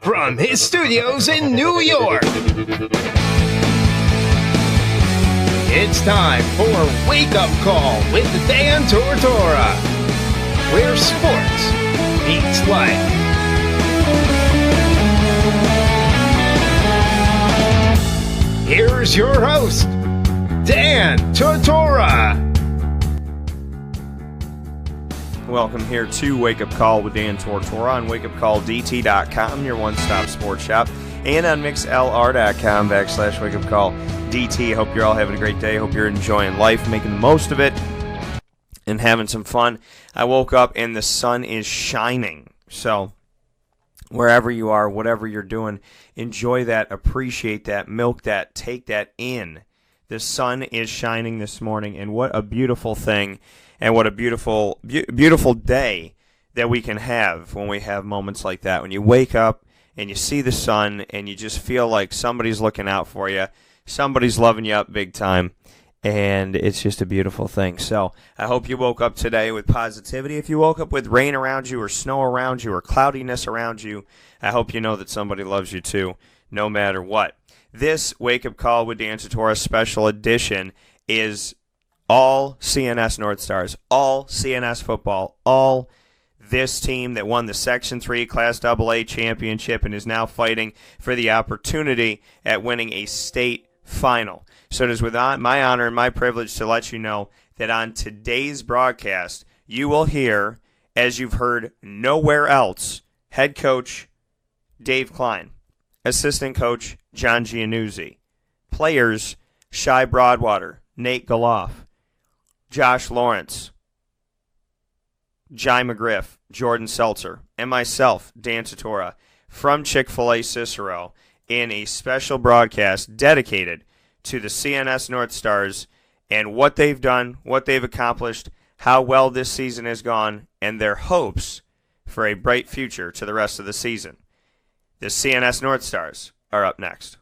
from his studios in New York, it's time for Wake Up Call with Dan Tortora, where sports meets life. Here's your host, Dan Tortora. Welcome here to Wake Up Call with Dan Tortora on WakeUpCallDT.com, your one-stop sports shop, and on MixLR.com/WakeUpCallDT. Hope you're all having a great day. Hope you're enjoying life, making the most of it, and having some fun. I woke up and the sun is shining. So wherever you are, whatever you're doing, enjoy that, appreciate that, milk that, take that in. The sun is shining this morning, and what a beautiful thing. And what a beautiful, beautiful day that we can have when we have moments like that. When you wake up and you see the sun and you just feel like somebody's looking out for you, somebody's loving you up big time, and it's just a beautiful thing. So I hope you woke up today with positivity. If you woke up with rain around you or snow around you or cloudiness around you, I hope you know that somebody loves you too, no matter what. This Wake Up Call with Dan Tortora special edition is all CNS Northstars, all CNS football, all this team that won the Section 3 Class AA championship and is now fighting for the opportunity at winning a state final. So it is with my honor and my privilege to let you know that on today's broadcast, you will hear, as you've heard nowhere else, head coach Dave Kline, assistant coach John Gianuzzi, players Shy Broadwater, Nate Geloff, Josh Lawrence, Jai McGriff, Jordan Seltzer, and myself, Dan Tortora, from Chick-fil-A Cicero, in a special broadcast dedicated to the CNS Northstars and what they've done, what they've accomplished, how well this season has gone, and their hopes for a bright future to the rest of the season. The CNS Northstars are up next.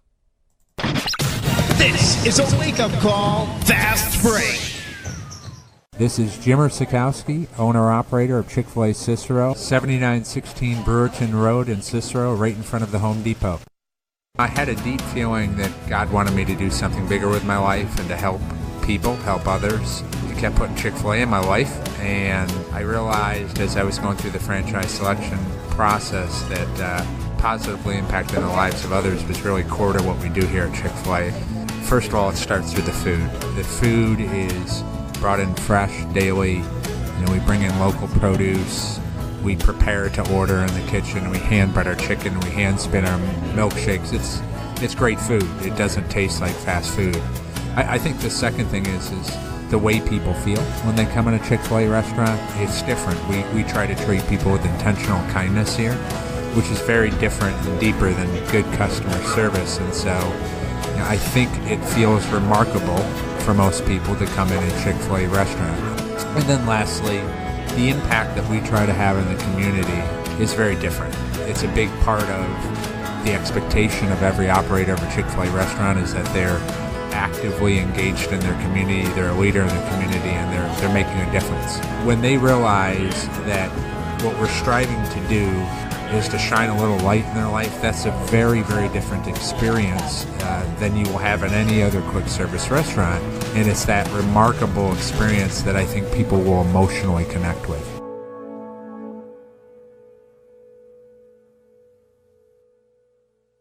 This is a wake-up call, fast break. This is Jimmer Sikowski, owner-operator of Chick-fil-A Cicero, 7916 Brewerton Road in Cicero, right in front of the Home Depot. I had a deep feeling that God wanted me to do something bigger with my life and to help people, help others. He kept putting Chick-fil-A in my life, and I realized as I was going through the franchise selection process that positively impacting the lives of others was really core to what we do here at Chick-fil-A. First of all, it starts with the food. The food is brought in fresh daily. We bring in local produce. We prepare to order in the kitchen. We hand bread our chicken. We hand spin our milkshakes. It's great food. It doesn't taste like fast food. I think the second thing is the way people feel when they come in a Chick-fil-A restaurant. It's different. We try to treat people with intentional kindness here, which is very different and deeper than good customer service. And so I think it feels remarkable for most people to come in a Chick-fil-A restaurant. And then lastly, the impact that we try to have in the community is very different. It's a big part of the expectation of every operator of a Chick-fil-A restaurant is that they're actively engaged in their community, they're a leader in the community, and they're making a difference. When they realize that what we're striving to do is to shine a little light in their life, that's a very, very different experience than you will have in any other quick service restaurant. And it's that remarkable experience that I think people will emotionally connect with.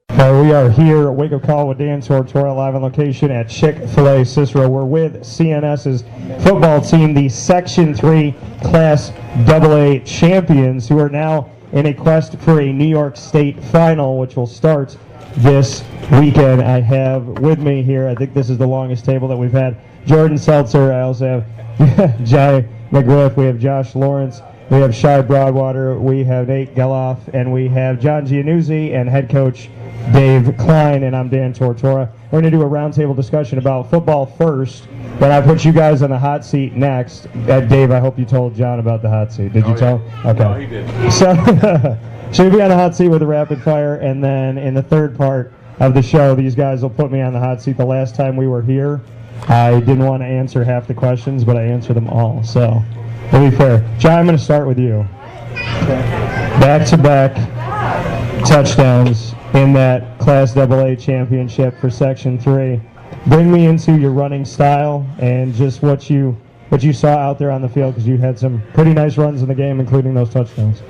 We are here at Wake Up Call with Dan Tortora, live on location at Chick-fil-A Cicero. We're with CNS's football team, the Section 3 Class AA champions, who are now in a quest for a New York State final, which will start this weekend. I have with me here, I think this is the longest table that we've had, Jordan Seltzer. I also have Jai McGriff. We have Josh Lawrence. We have Shy Broadwater. We have Nate Geloff. And we have John Gianuzzi and head coach Dave Kline. And I'm Dan Tortora. We're going to do a roundtable discussion about football first. Then I put you guys on the hot seat next. Dave, I hope you told John about the hot seat. Did you tell? Okay. No, he didn't. So you'll be on the hot seat with a rapid fire, and then in the third part of the show, these guys will put me on the hot seat. The last time we were here, I didn't want to answer half the questions, but I answered them all. So to be fair, John, I'm going to start with you. Okay. Back to back touchdowns in that Class AA championship for Section 3. Bring me into your running style and just what you saw out there on the field, because you had some pretty nice runs in the game, including those touchdowns.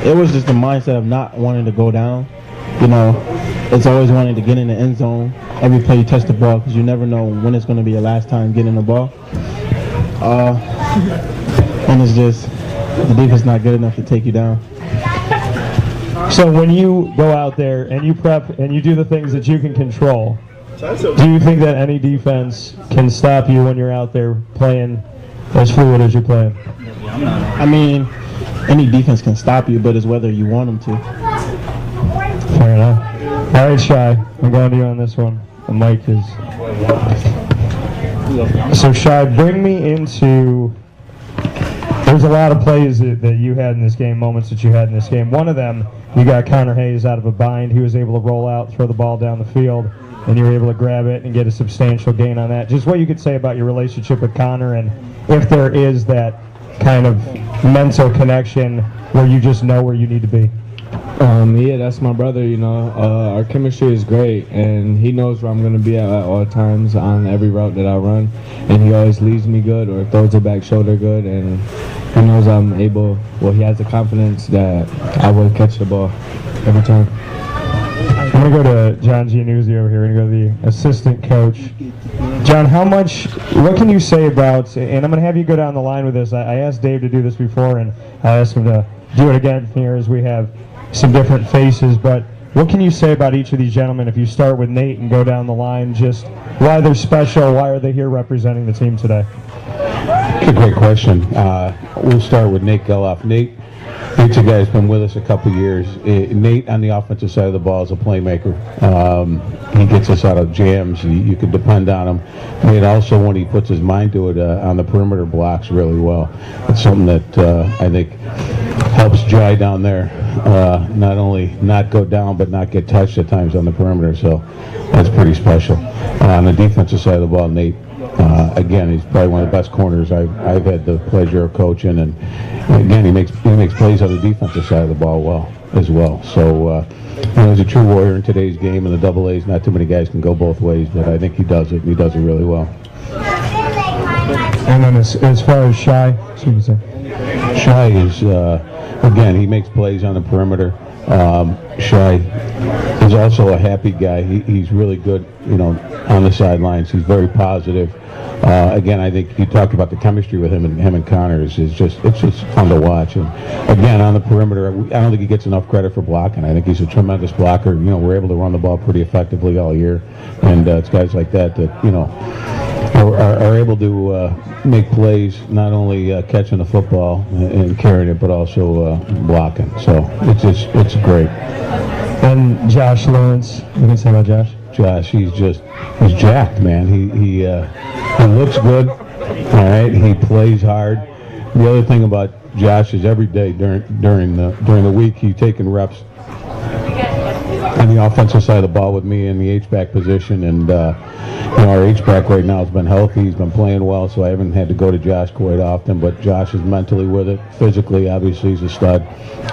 It was just the mindset of not wanting to go down. You know, it's always wanting to get in the end zone. Every play you touch the ball, because you never know when it's going to be your last time getting the ball. And it's just the defense not good enough to take you down. So when you go out there and you prep and you do the things that you can control, do you think that any defense can stop you when you're out there playing as fluid as you're playing? I mean, any defense can stop you, but it's whether you want them to. Fair enough. All right, Shy, I'm going to you on this one. The mic is... So, Shy, bring me into... There's a lot of plays that you had in this game, moments that you had in this game. One of them, you got Connor Hayes out of a bind. He was able to roll out, throw the ball down the field, and you were able to grab it and get a substantial gain on that. Just what you could say about your relationship with Connor, and if there is that kind of mental connection where you just know where you need to be. Yeah, that's my brother, you know. Our chemistry is great, and he knows where I'm going to be at all times on every route that I run, and he always leads me good or throws it back shoulder good, and he knows I'm able, well, he has the confidence that I will catch the ball every time. I'm going to go to John Gianuzzi over here. I'm going to go to the assistant coach. John, what can you say about, and I'm going to have you go down the line with this. I asked Dave to do this before, and I asked him to do it again here as we have some different faces, but what can you say about each of these gentlemen if you start with Nate and go down the line, just why they're special, why are they here representing the team today? That's a great question. We'll start with Nate Geloff. Nate's a guy who's been with us a couple years. Nate on the offensive side of the ball is a playmaker. He gets us out of jams. You can depend on him. Nate also, when he puts his mind to it, on the perimeter blocks really well. It's something that I think helps Jai down there not only not go down but not get touched at times on the perimeter, so that's pretty special. On the defensive side of the ball, Nate, again, he's probably one of the best corners I've had the pleasure of coaching, and again, he makes plays on the defensive side of the ball as well. So he's a true warrior in today's game. In the double A's, not too many guys can go both ways, but I think he does it, and he does it really well. And then as far as Shy, Shy is, again, he makes plays on the perimeter. Shy is also a happy guy. He's really good, on the sidelines. He's very positive. Again, I think you talked about the chemistry with him and Connor. It's just fun to watch. And again, on the perimeter, I don't think he gets enough credit for blocking. I think he's a tremendous blocker. We're able to run the ball pretty effectively all year, and it's guys like that are able to make plays, not only catching the football and carrying it, but also blocking. So it's great. And Josh Lawrence, what can you say about Josh? Josh, he's jacked, man. He looks good. All right, he plays hard. The other thing about Josh is every day during the week he's taking reps on the offensive side of the ball with me in the H-back position, and our H-back right now has been healthy. He's been playing well, so I haven't had to go to Josh quite often, but Josh is mentally with it. Physically, obviously, he's a stud,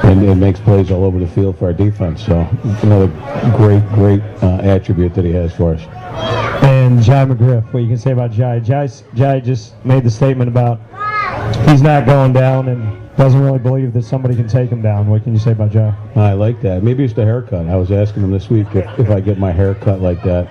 and makes plays all over the field for our defense. So another great attribute that he has for us. And Jai McGriff, what you can say about Jai? Jai just made the statement about he's not going down and doesn't really believe that somebody can take him down. What can you say about Jai? I like that. Maybe it's the haircut. I was asking him this week if I get my hair cut like that,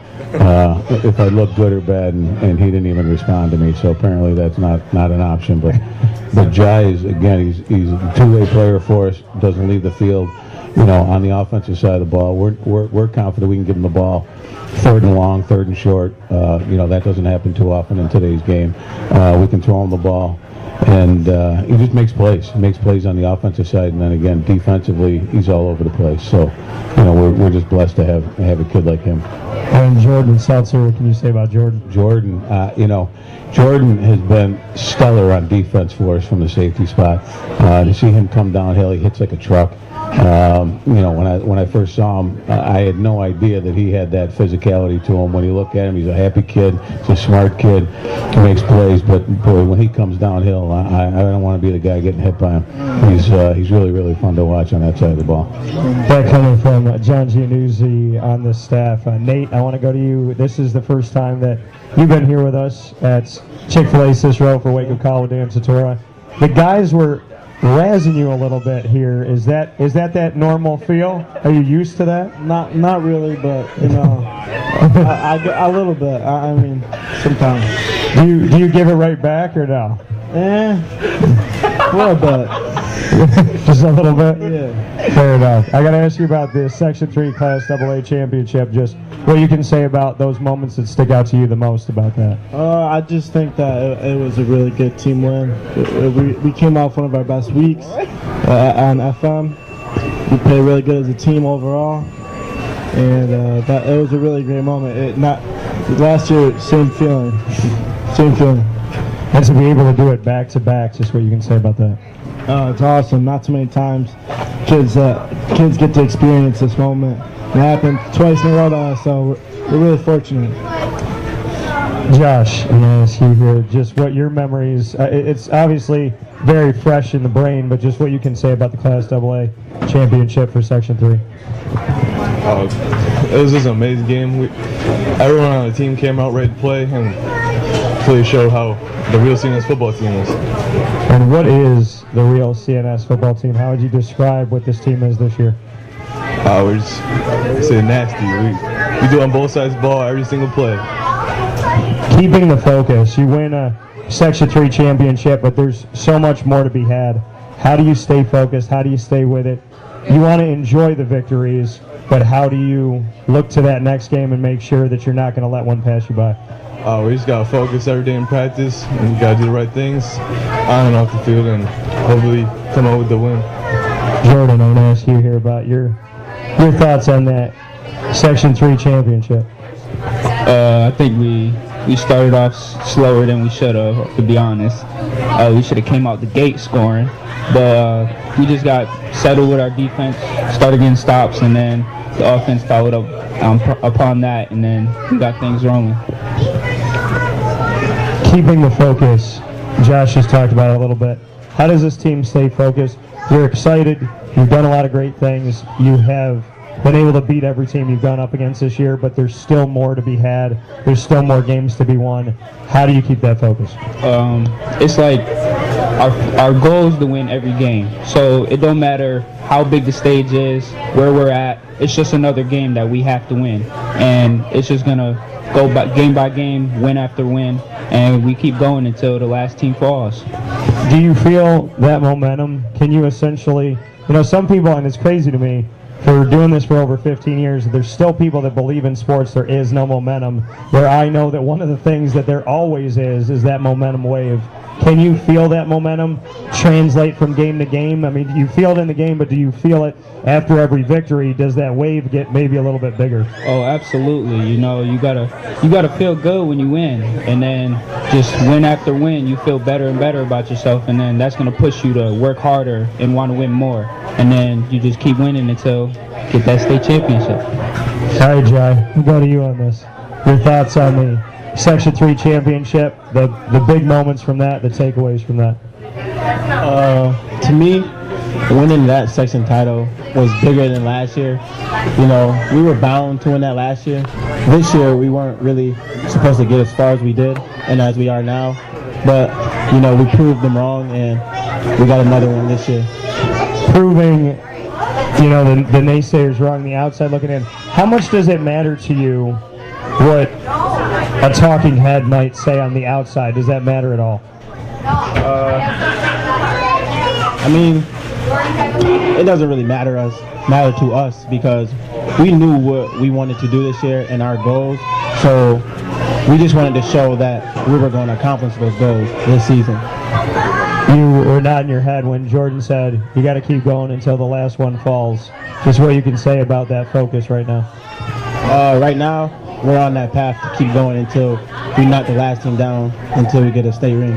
if I look good or bad, and he didn't even respond to me. So apparently that's not an option. But Jai is, again, he's a two-way player for us. Doesn't leave the field. On the offensive side of the ball, we're confident we can give him the ball. Third and long, third and short. That doesn't happen too often in today's game. We can throw him the ball. And he just makes plays. He makes plays on the offensive side, and then again, defensively, he's all over the place. So, we're just blessed to have a kid like him. And Jordan Seltzer, what can you say about Jordan? Jordan, Jordan has been stellar on defense for us from the safety spot. To see him come downhill, he hits like a truck. When I first saw him, I had no idea that he had that physicality to him. When you look at him, he's a happy kid, he's a smart kid, he makes plays. But boy, when he comes downhill, I don't want to be the guy getting hit by him. He's really, really fun to watch on that side of the ball. That coming from John Gianuzzi on the staff. Nate, I want to go to you. This is the first time that you've been here with us at Chick-fil-A Cicero for Wake Up Call with Dan Satora. The guys were razzing you a little bit here. Is that normal feel? Are you used to that? Not really, but I a little bit. I mean, sometimes. Do you give it right back or no? A little bit. Just a little bit? Yeah. Fair enough. I got to ask you about this Section 3 Class AA Championship. Just what you can say about those moments that stick out to you the most about that. I just think that it was a really good team win. We came off one of our best weeks on FM. We played really good as a team overall, and it was a really great moment. Last year, same feeling. And to be able to do it back to back, just what you can say about that. It's awesome. Not too many times kids get to experience this moment. It happened twice in a row to us, so we're really fortunate. Josh, I'm going to ask you here just what your memories, it's obviously very fresh in the brain, but just what you can say about the Class AA Championship for Section 3. It was just an amazing game. Everyone on the team came out ready to play and really showed how the real CNS football team is. And what is the real CNS football team? How would you describe what this team is this year? We're just nasty. We do on both sides of the ball every single play. Keeping the focus. You win a Section 3 championship, but there's so much more to be had. How do you stay focused? How do you stay with it? You want to enjoy the victories, but how do you look to that next game and make sure that you're not going to let one pass you by? We just got to focus every day in practice, and we got to do the right things on and off the field, and hopefully come out with the win. Jordan, I want to ask you here about your thoughts on that Section 3 championship. I think we started off slower than we should have, to be honest. We should have came out the gate scoring, but we just got settled with our defense, started getting stops, and then the offense followed up upon that, and then we got things rolling. Keeping the focus, Josh just talked about it a little bit. How does this team stay focused? You're excited. You've done a lot of great things. You have been able to beat every team you've gone up against this year, but there's still more to be had. There's still more games to be won. How do you keep that focus? It's like our goal is to win every game. So it don't matter how big the stage is, where we're at. It's just another game that we have to win. And it's just going to go by game, win after win, and we keep going until the last team falls. Do you feel that momentum? Can you essentially, some people, and it's crazy to me, for doing this for over 15 years, there's still people that believe in sports there is no momentum, where I know that one of the things that there always is that momentum wave. Can you feel that momentum translate from game to game? I mean, you feel it in the game, but do you feel it after every victory? Does that wave get maybe a little bit bigger? Oh, absolutely. You gotta feel good when you win, and then just win after win, you feel better and better about yourself, and then that's gonna push you to work harder and want to win more, and then you just keep winning until you get that state championship. All right, Jai, we'll go to you on this. Your thoughts on the Section 3 championship, the big moments from that, the takeaways from that? To me, winning that section title was bigger than last year. We were bound to win that last year. This year, we weren't really supposed to get as far as we did and as we are now. But, we proved them wrong, and we got another one this year. Proving, the naysayers wrong, the outside looking in. How much does it matter to you what a talking head might say on the outside? Does that matter at all? I mean, it doesn't really matter to us because we knew what we wanted to do this year and our goals. So we just wanted to show that we were going to accomplish those goals this season. You were nodding your head when Jordan said you got to keep going until the last one falls. Just what you can say about that focus right now. Right now, we're on that path to keep going until we knock the last team down until we get a state ring.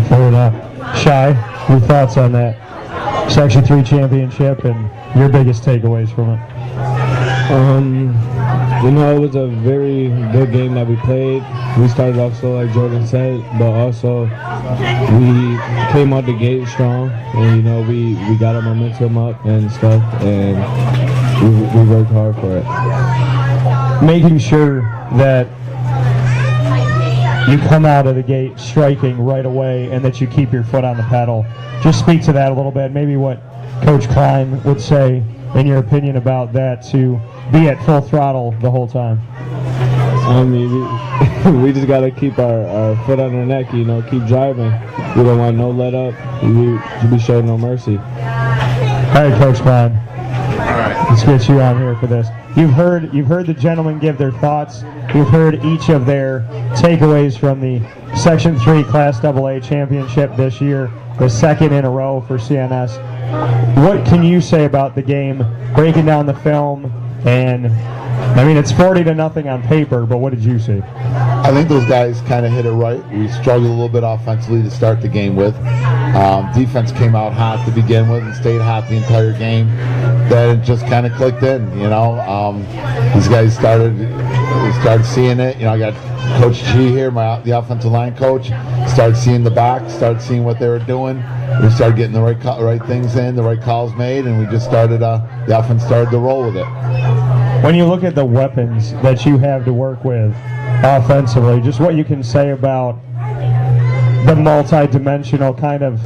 Fair enough. Shai, your thoughts on that? Section 3 championship and your biggest takeaways from it? You know, it was a very good game that we played. We started off slow, like Jordan said, but also we came out the gate strong, and you know, we got our momentum up and stuff, and we worked hard for it. Making sure that you come out of the gate striking right away and that you keep your foot on the pedal. Just speak to that a little bit, maybe what Coach Kline would say, in your opinion, about that, to be at full throttle the whole time. I mean, we just got to keep our foot on our neck, you know, keep driving. We don't want no let up. We show no mercy. All right, Coach Kline. All right. Let's get you on here for this. You've heard the gentlemen give their thoughts. You've heard each of their takeaways from the Section 3 Class AA championship this year, the second in a row for CNS. What can you say about the game, breaking down the film? And I mean, it's 40-0 on paper, but what did you see? I think those guys kind of hit it right. We struggled a little bit offensively to start the game with. Defense came out hot to begin with and stayed hot the entire game. Then it just kind of clicked in, you know. These guys started seeing it. You know, I got Coach G here, the offensive line coach. Started seeing the box, started seeing what they were doing. We started getting the right things in, the right calls made, and we just started. The offense started to roll with it. When you look at the weapons that you have to work with offensively, just what you can say about the multi-dimensional kind of,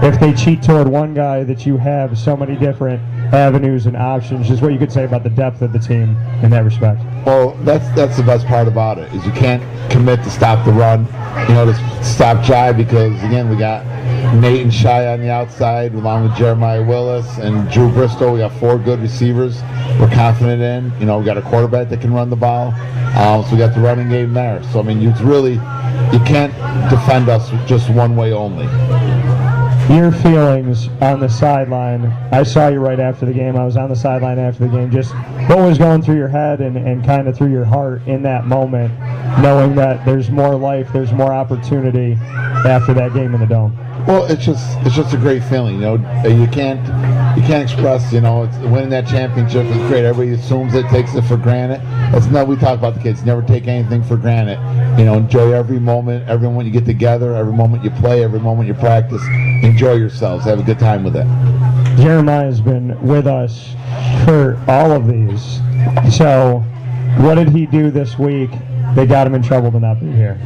if they cheat toward one guy, that you have so many different avenues and options, just what you could say about the depth of the team in that respect. Well, that's the best part about it, is you can't commit to stop the run, you know, to stop Jai, because again, we got Nate and Shai on the outside, along with Jeremiah Willis and Drew Bristol. We got 4 good receivers we're confident in. You know, we got a quarterback that can run the ball. So we got the running game there. So, I mean, you can't defend us just one way only. Your feelings on the sideline. I saw you right after the game. I was on the sideline after the game. Just what was going through your head and kind of through your heart in that moment, knowing that there's more life, there's more opportunity after that game in the Dome? Well, it's just a great feeling, you know. You can't express, you know, winning that championship is great. Everybody assumes it, takes it for granted. We talk about the kids, never take anything for granted. You know, enjoy every moment, every moment you get together, every moment you play, every moment you practice. Enjoy yourselves, have a good time with it. Jeremiah has been with us for all of these. So, what did he do this week that got him in trouble to not be here?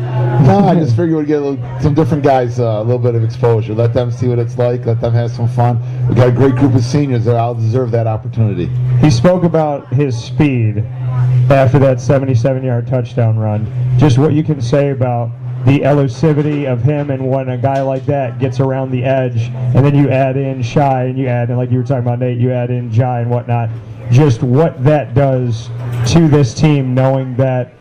No, I just figured we'd get some different guys a little bit of exposure. Let them see what it's like. Let them have some fun. We got a great group of seniors that all deserve that opportunity. He spoke about his speed after that 77-yard touchdown run. Just what you can say about the elusivity of him, and when a guy like that gets around the edge, and then you add in Shai, and you add in, like you were talking about, Nate, you add in Jai and whatnot. Just what that does to this team, knowing that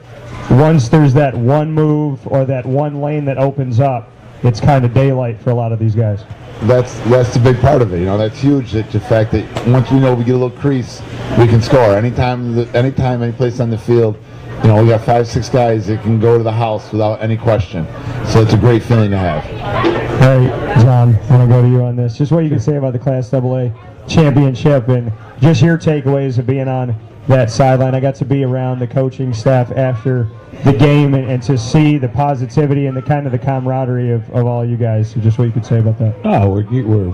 once there's that one move or that one lane that opens up, it's kind of daylight for a lot of these guys. That's the big part of it. You know, that's huge. That the fact that once we know we get a little crease, we can score. Anytime, any place on the field, you know, we got 5-6 guys that can go to the house without any question. So it's a great feeling to have. All right, John, I want to go to you on this. Just what you can say about the Class AA championship and just your takeaways of being on that sideline. I got to be around the coaching staff after the game and to see the positivity and the kind of the camaraderie of all you guys. So just what you could say about that. Oh,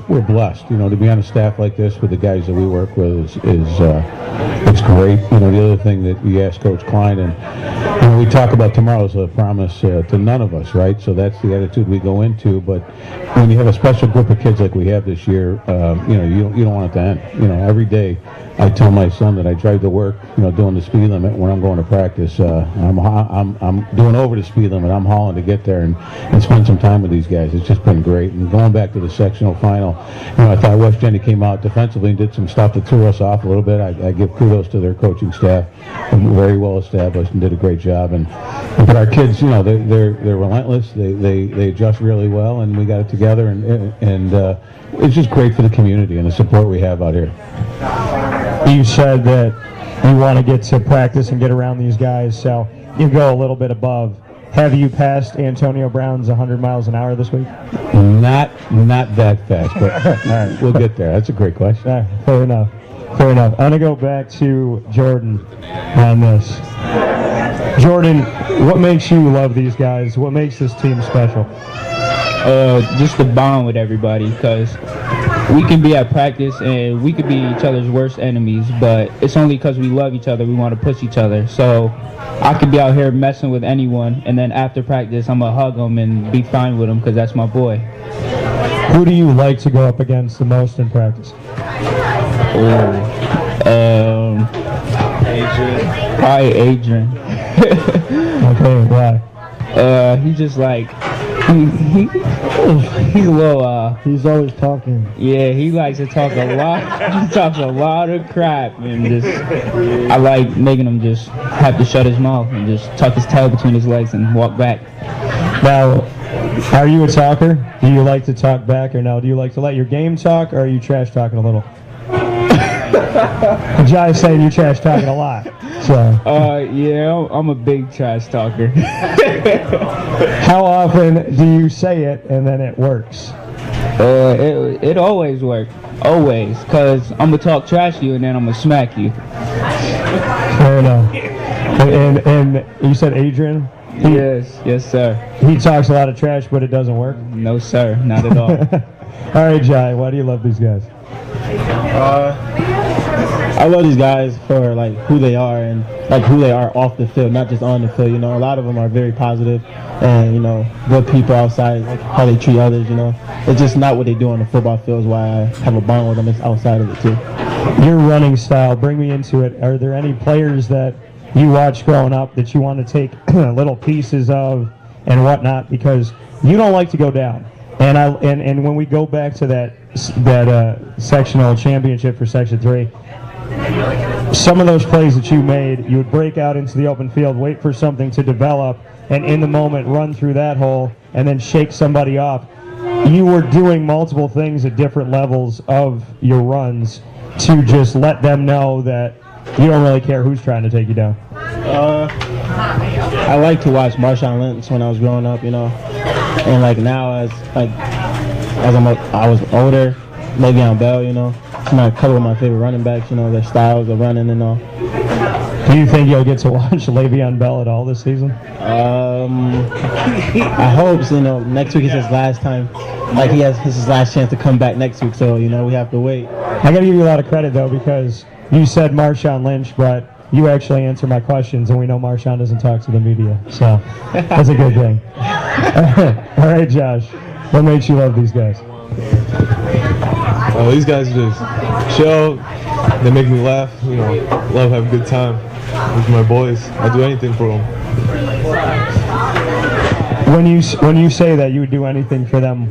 we're blessed. You know, to be on a staff like this with the guys that we work with is it's great. You know, the other thing that we asked Coach Kline, and you know, we talk about tomorrow's a promise to none of us, right? So that's the attitude we go into. But when you have a special group of kids like we have this year, you know, you don't want it to end. You know, every day I tell my son that I drive to work, you know, doing the speed limit. When I'm going to practice, I'm doing over the speed limit. I'm hauling to get there and spend some time with these guys. It's just been great. And going back to the sectional final, you know, I thought West Jenny came out defensively and did some stuff that threw us off a little bit. I give kudos to their coaching staff. They're very well established and did a great job. But our kids, you know, they're relentless. They adjust really well, and we got it together. And it's just great for the community and the support we have out here. You said that you want to get to practice and get around these guys, so you go a little bit above have you passed Antonio Brown's 100 miles an hour this week? Not that fast, but all right, we'll get there. That's a great question. All right, fair enough. Fair enough. I'm going to go back to Jordan on this. Jordan, what makes you love these guys? What makes this team special? Just the bond with everybody, because we can be at practice and we could be each other's worst enemies, but it's only because we love each other, we want to push each other. So I could be out here messing with anyone, and then after practice, I'm going to hug them and be fine with them because that's my boy. Who do you like to go up against the most in practice? Probably Adrian. Okay, why? He's just like, he's a little, he's always talking. Yeah, he likes to talk a lot. He talks a lot of crap, and just, I like making him just have to shut his mouth and just tuck his tail between his legs and walk back. Now, are you a talker? Do you like to talk back, or no? Do you like to let your game talk, or are you trash talking a little? Jai's saying you trash talking a lot. So. Yeah, I'm a big trash talker. How often do you say it and then it works? It always works. Always. Because I'm going to talk trash to you and then I'm going to smack you. Fair enough. And you said Adrian? Yes, sir. He talks a lot of trash, but it doesn't work? No, sir. Not at all. All right, Jai, why do you love these guys? I love these guys for like who they are and like who they are off the field, not just on the field. You know, a lot of them are very positive and, you know, good people outside, like how they treat others, you know. It's just not what they do on the football field is why I have a bond with them. It's outside of it too. Your running style, bring me into it. Are there any players that you watched growing up that you want to take little pieces of and whatnot, because you don't like to go down? And when we go back to that sectional championship for Section 3, some of those plays that you made, you would break out into the open field, wait for something to develop, and in the moment run through that hole and then shake somebody off. You were doing multiple things at different levels of your runs to just let them know that you don't really care who's trying to take you down. I like to watch Marshawn Lynch when I was growing up, you know, and like now I was older, Le'Veon Bell, you know, it's a couple of my favorite running backs, you know, their styles of running and all. Do you think you'll get to watch Le'Veon Bell at all this season? I hope so, you know, next week is his last time. Like it's his last chance to come back next week, so, you know, we have to wait. I got to give you a lot of credit, though, because you said Marshawn Lynch, but you actually answer my questions, and we know Marshawn doesn't talk to the media, so that's a good thing. All right, Josh, what makes you love these guys? These guys just chill. They make me laugh. You know, love having a good time with my boys. I'll do anything for them. When you say that you would do anything for them,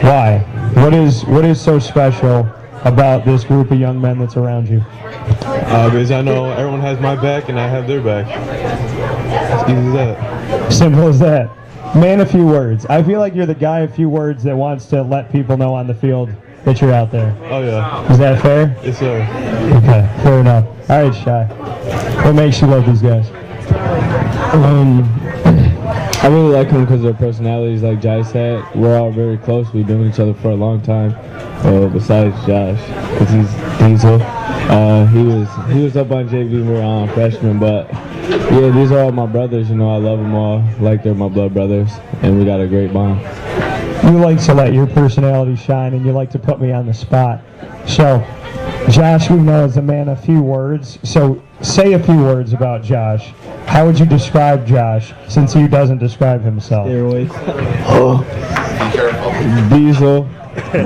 why? What is so special about this group of young men that's around you? Because I know everyone has my back and I have their back. As easy as that. Simple as that. Man, a few words. I feel like you're the guy of few words that wants to let people know on the field that you're out there. Oh, yeah. Is that fair? Yes, sir. Okay, fair enough. All right, Shy. What makes you love these guys? I really like them because of their personalities, like Jai said. We're all very close. We've been with each other for a long time. Besides Josh, because he's Diesel. He was up on JV when we were freshman, but yeah, these are all my brothers. You know, I love them all like they're my blood brothers, and we got a great bond. You like to let your personality shine, and you like to put me on the spot. So, Josh, we know is a man of few words. So, say a few words about Josh. How would you describe Josh, since he doesn't describe himself? Steroids. Diesel,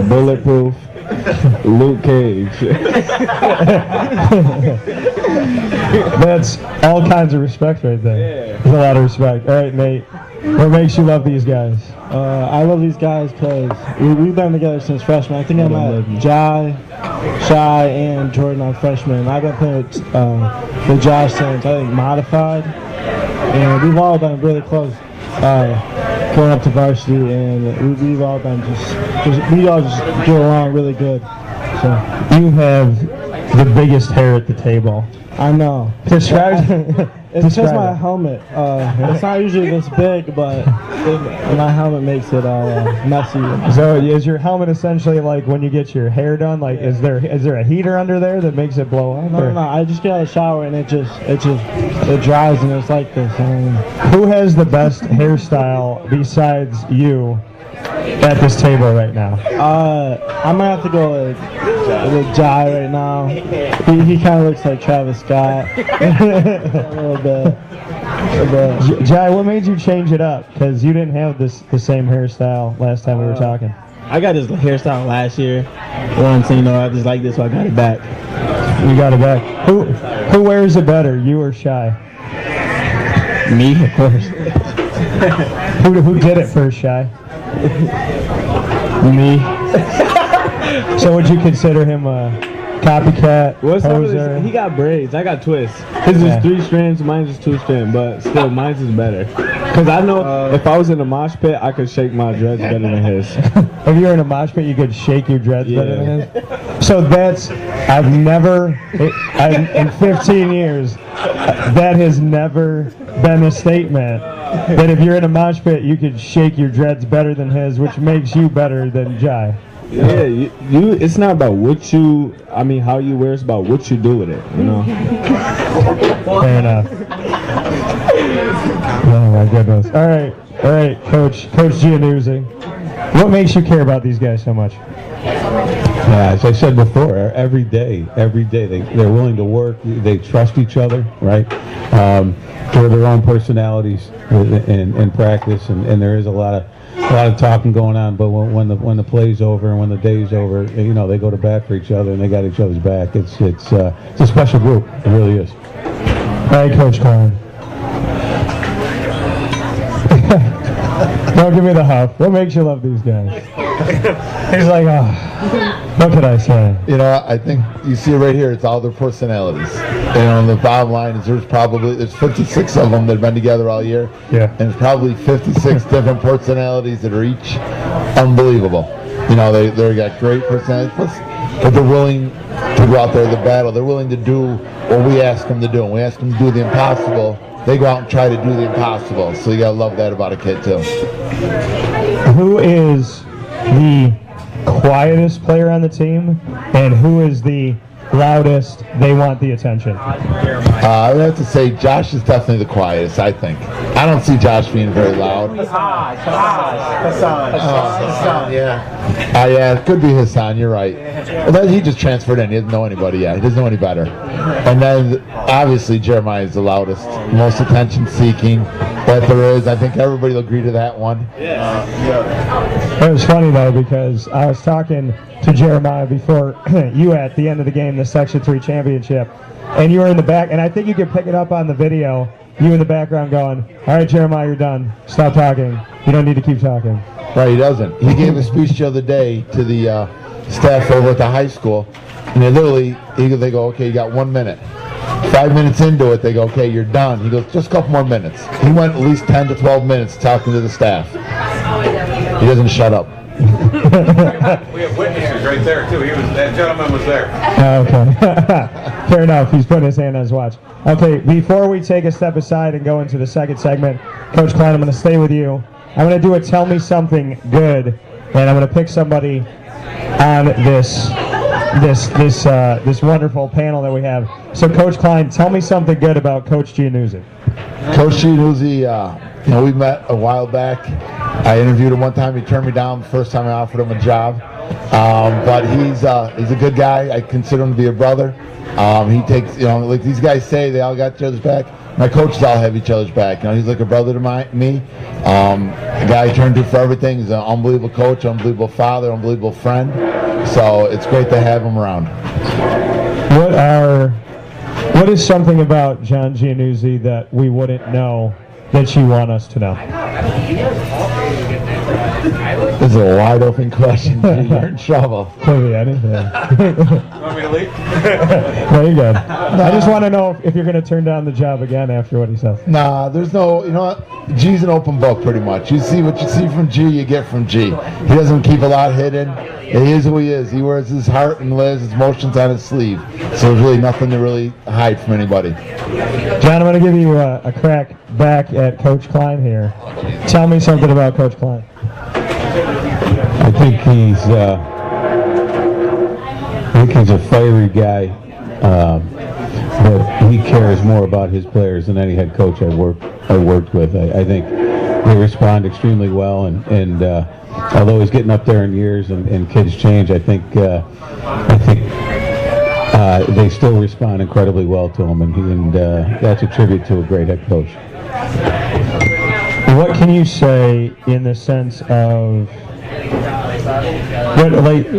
bulletproof, Luke Cage. That's all kinds of respect right there. Yeah. There's a lot of respect. All right, Nate. What makes you love these guys? I love these guys because we've been together since freshman. I think I met Jai, Shy, and Jordan on freshman. I've been playing with Josh since I think modified, and we've all been really close going up to varsity, and we've all been we all just get along really good. So you have the biggest hair at the table? I know. Describe. It's just my helmet. It's not usually this big, but my helmet makes it all messy. So is your helmet essentially like when you get your hair done? Like, is there a heater under there that makes it blow up? No. I just get out of the shower and it dries and it's like this. Who has the best hairstyle besides you at this table right now? I might have to go with Jai right now. He kind of looks like Travis Scott. A little bit. Jai, what made you change it up? Because you didn't have the same hairstyle last time we were talking. I got this hairstyle last year. Once, I just like this, so I got it back. You got it back. Who wears it better, you or Shy? Me, of course. Who did it first, Shy? Me. So would you consider him a copycat? Poser? He got braids. I got twists. His is 3 strands, mine's is 2 strands, but still, mine's is better. Because I know if I was in a mosh pit, I could shake my dreads better than his. If you were in a mosh pit, you could shake your dreads better than his? So in 15 years, that has never been a statement. That if you're in a mosh pit, you could shake your dreads better than his, which makes you better than Jai. Yeah, you. It's not about how you wear. It's about what you do with it. Fair enough. Oh my goodness. All right, Coach Gianuzzi. What makes you care about these guys so much? As I said before, every day they're willing to work. They trust each other, right? For their own personalities in practice, and there is a lot of talking going on. But when the play's over and when the day's over, they go to bat for each other and they got each other's back. It's a special group. It really is. All right, Coach Kline. Don't give me the huff. What makes you love these guys? He's like, what could I say? I think you see it right here. It's all their personalities. And the bottom line is there's 56 of them that have been together all year. Yeah. And there's probably 56 different personalities that are each unbelievable. They got great personalities, but they're willing to go out there to the battle. They're willing to do what we ask them to do. And we ask them to do the impossible. They go out and try to do the impossible. So you gotta love that about a kid too. Who is the quietest player on the team, and who is the loudest? They want the attention. I would have to say Josh is definitely the quietest, I think. I don't see Josh being very loud. Hassan, yeah. Yeah, it could be Hassan, you're right. Well, he just transferred in. He doesn't know anybody yet. He doesn't know any better. And then, obviously, Jeremiah is the loudest, most attention-seeking that there is. I think everybody will agree to that one. It was funny, though, because I was talking to Jeremiah before you at the end of the game, the Section 3 championship, and you were in the back, and I think you could pick it up on the video, you in the background going, all right, Jeremiah, you're done. Stop talking. You don't need to keep talking. Right, he doesn't. He gave a speech the other day to the staff over at the high school, and they go, okay, you got 1 minute. 5 minutes into it, they go, okay, you're done. He goes, just a couple more minutes. He went at least 10 to 12 minutes talking to the staff. He doesn't shut up. We have witnesses right there, too. That gentleman was there. Okay. Fair enough. He's putting his hand on his watch. Okay, before we take a step aside and go into the second segment, Coach Kline, I'm going to stay with you. I'm going to do a Tell Me Something Good, and I'm going to pick somebody on this wonderful panel that we have. So, Coach Kline, tell me something good about Coach Gianuzzi. Coach Gianuzzi, we met a while back. I interviewed him one time. He turned me down the first time I offered him a job. But he's a good guy. I consider him to be a brother. He takes, like these guys say, they all got each other's back. My coaches all have each other's back. He's like a brother to me. A guy I turn to for everything. He's an unbelievable coach, unbelievable father, unbelievable friend. So it's great to have him around. What is something about John Gianuzzi that we wouldn't know that you want us to know? This is a wide open question. You're in trouble. Could be anything. Want me to leave? No, you're good. I just want to know if you're going to turn down the job again after what he says. Nah, there's no, you know what? G's an open book pretty much. You see what you see from G, you get from G. He doesn't keep a lot hidden. He is who he is. He wears his heart and his emotions on his sleeve. So there's really nothing to really hide from anybody. John, I'm going to give you a crack back at Coach Kline here. Tell me something about Coach Kline. I think he's a fiery guy, but he cares more about his players than any head coach I worked with. I think they respond extremely well, and although he's getting up there in years and kids change, I think they still respond incredibly well to him, and that's a tribute to a great head coach. What can you say in the sense of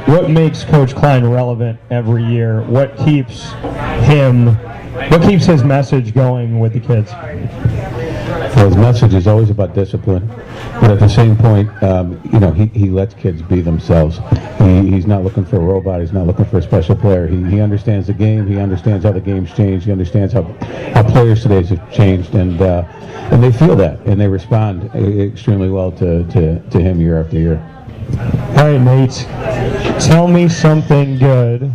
what makes Coach Kline relevant every year? What keeps his message going with the kids? Well, his message is always about discipline, but at the same point, he lets kids be themselves. He's not looking for a robot. He's not looking for a special player. He understands the game. He understands how the game's changed. He understands how players today have changed, and they feel that, and they respond extremely well to him year after year. All right, Nate, tell me something good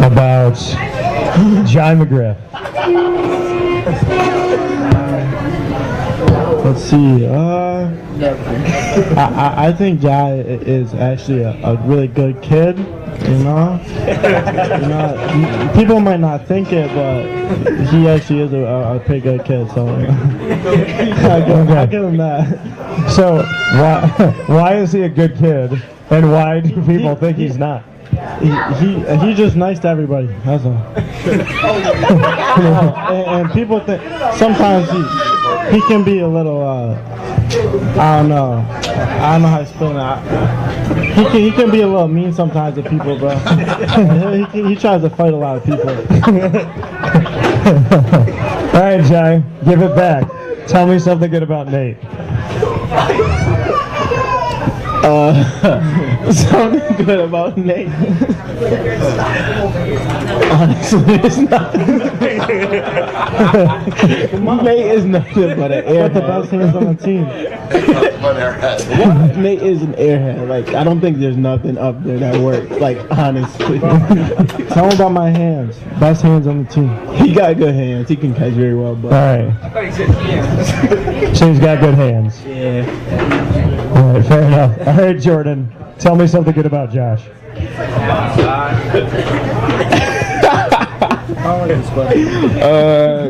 about John McGriff. Let's see. I think Jai is actually a really good kid. You know, people might not think it, but he actually is a pretty good kid. So I'll give him that. So why is he a good kid, and why do people think he's not? He's just nice to everybody. That's all. and people think sometimes he can be a little. I don't know how to explain that. He can be a little mean sometimes to people, bro. he tries to fight a lot of people. All right, Jai, give it back. Tell me something good about Nate. Something good about Nate. Honestly, it's nothing. Nate is nothing but an airhead. The best hands on the team. Nate is an airhead. Like, I don't think there's nothing up there that works. Like, honestly. Tell him about my hands. Best hands on the team. He got good hands. He can catch very well. But. All right. So he's got good hands. Yeah. All right, fair enough. All right, Jordan, tell me something good about Josh.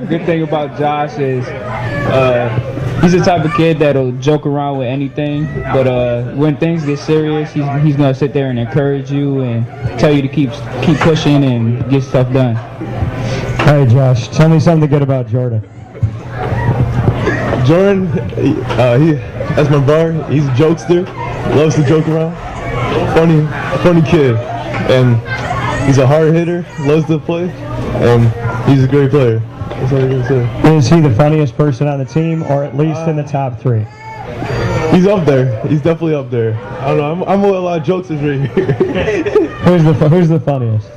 Good thing about Josh is he's the type of kid that'll joke around with anything, but when things get serious, he's gonna sit there and encourage you and tell you to keep pushing and get stuff done. All right, Josh, tell me something good about Jordan. Jordan, that's my brother. He's a jokester, loves to joke around. Funny kid, and he's a hard hitter, loves to play, and he's a great player. That's all I can say. Is he the funniest person on the team, or at least in the top 3? He's up there. He's definitely up there. I don't know. I'm with a lot of jokesters right here. Who's the funniest?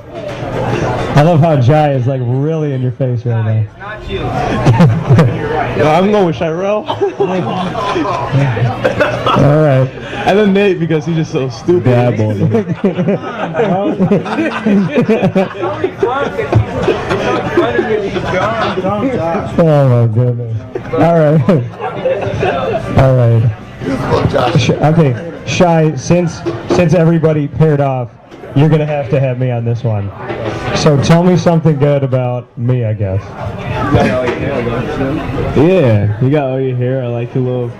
I love how Jai is like really in your face right now. It's not you. No, I'm going with Shirel. All right. And then Nate because he's just so stupid. Bad boy. Oh my goodness. All right. Okay, Shy, since everybody paired off, you're going to have me on this one. So tell me something good about me, I guess. Yeah, you got all your hair. I like your little...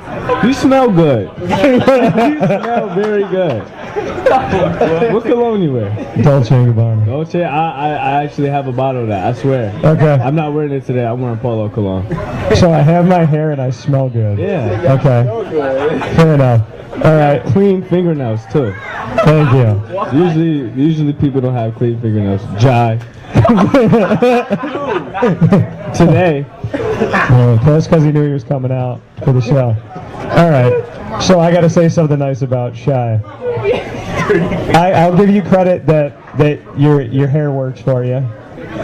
You smell good. You smell very good. What cologne you wear? Dolce & Gabbana. Dolce? I actually have a bottle of that, I swear. Okay. I'm not wearing it today. I'm wearing Polo cologne. So I have my hair and I smell good. Yeah. Okay. Fair enough. All right. Clean fingernails, too. Thank you. Usually people don't have clean fingernails. Jai. Today, That's because he knew he was coming out for the show. All right. So I got to say something nice about Shy. I'll give you credit that your hair works for you.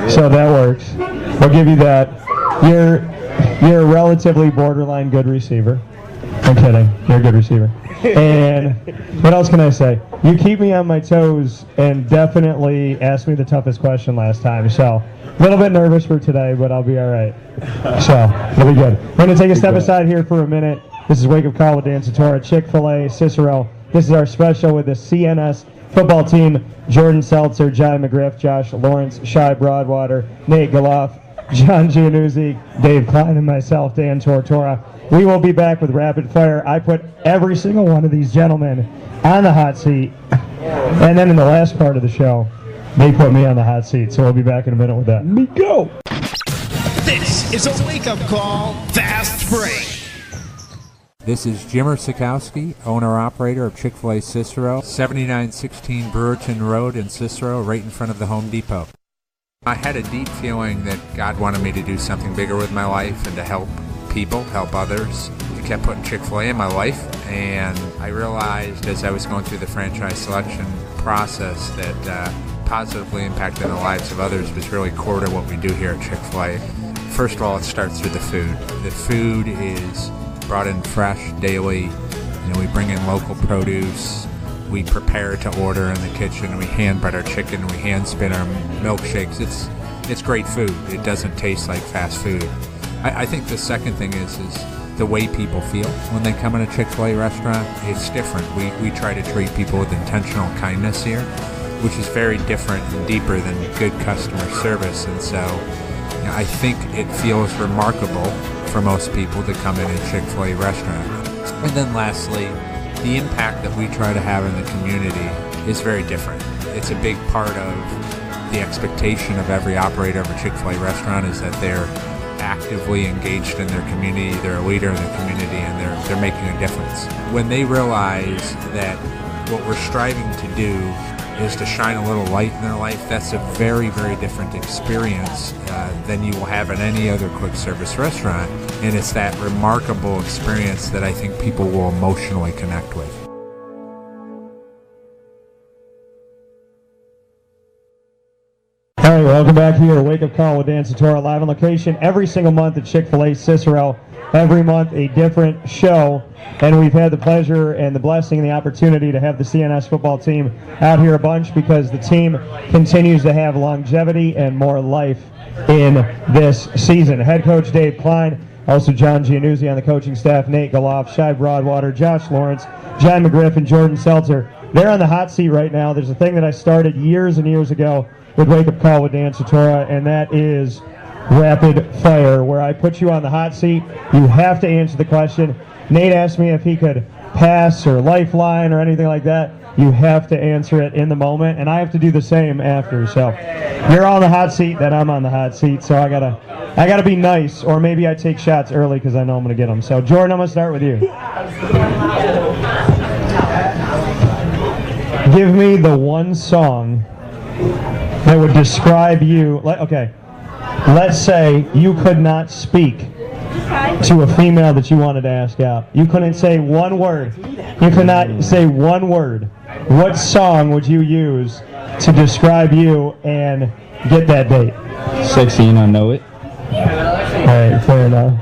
So that works. I'll give you that. You're a relatively borderline good receiver. I'm kidding. You're a good receiver. And what else can I say? You keep me on my toes and definitely asked me the toughest question last time. So a little bit nervous for today, but I'll be all right. So it'll be good. We're going to take a step aside here for a minute. This is Wake Up Call with Dan Satora, Chick-fil-A Cicero. This is our special with the CNS football team: Jordan Seltzer, McGriff, Josh Lawrence, Shy Broadwater, Nate Geloff, John Gianuzzi, Dave Kline, and myself, Dan Tortora. We will be back with rapid fire. I put every single one of these gentlemen on the hot seat, and then in the last part of the show, they put me on the hot seat. So we'll be back in a minute with that. Me go. This is a wake-up call fast break. This is Jimmer Sikowski, owner-operator of Chick-fil-A Cicero, 7916 Brewerton Road in Cicero, right in front of the Home Depot. I had a deep feeling that God wanted me to do something bigger with my life and to help people, help others. He kept putting Chick-fil-A in my life, and I realized as I was going through the franchise selection process that positively impacting the lives of others was really core to what we do here at Chick-fil-A. First of all, it starts with the food. The food is brought in fresh daily. We bring in local produce. We prepare to order in the kitchen. We hand bread our chicken. We hand spin our milkshakes. It's great food. It doesn't taste like fast food. I think the second thing is the way people feel when they come in a Chick-fil-A restaurant. It's different. We try to treat people with intentional kindness here, which is very different and deeper than good customer service. And so I think it feels remarkable for most people to come in a Chick-fil-A restaurant. And then lastly, the impact that we try to have in the community is very different. It's a big part of the expectation of every operator of a Chick-fil-A restaurant is that they're actively engaged in their community, they're a leader in the community, and they're making a difference. When they realize that what we're striving to do is to shine a little light in their life, that's a very, very different experience than you will have in any other quick service restaurant. And it's that remarkable experience that I think people will emotionally connect with. All right, welcome back here. Wake Up Call with Dan Satora, live on location every single month at Chick-fil-A Cicero. Every month a different show, and we've had the pleasure and the blessing and the opportunity to have the CNS football team out here a bunch because the team continues to have longevity and more life in this season. Head coach Dave Kline, also John Gianuzzi on the coaching staff, Nate Geloff, Shy Broadwater, Josh Lawrence, John McGriff, and Jordan Seltzer. They're on the hot seat right now. There's a thing that I started years and years ago with Wake Up Call with Dan Satora, and that is rapid fire, where I put you on the hot seat. You have to answer the question. Nate asked me if he could pass or lifeline or anything like that. You have to answer it in the moment, and I have to do the same after. So you're on the hot seat, then I'm on the hot seat. So I gotta be nice, or maybe I take shots early because I know I'm gonna get them. So Jordan, I'm gonna start with you. Give me the one song that would describe you. Okay. Let's say you could not speak to a female that you wanted to ask out. You couldn't say one word. You could not say one word. What song would you use to describe you and get that date? Sexy and I Know It. All right, fair enough.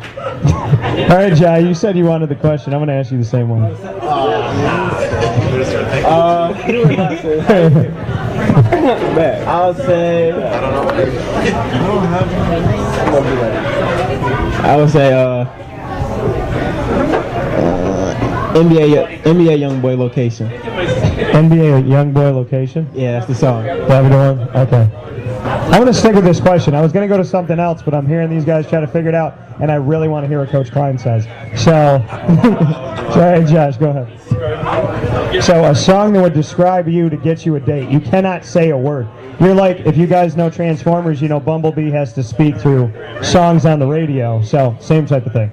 All right, Jai, you said you wanted the question. I'm going to ask you the same one. I'll say. I would say NBA Youngboy Location. NBA Youngboy Location? Yeah, that's the song. That one? Okay. I'm going to stick with this question. I was going to go to something else, but I'm hearing these guys try to figure it out, and I really want to hear what Coach Kline says. So, sorry, Josh, go ahead. So, a song that would describe you to get you a date. You cannot say a word. You're like, if you guys know Transformers, you know Bumblebee has to speak through songs on the radio. So, same type of thing.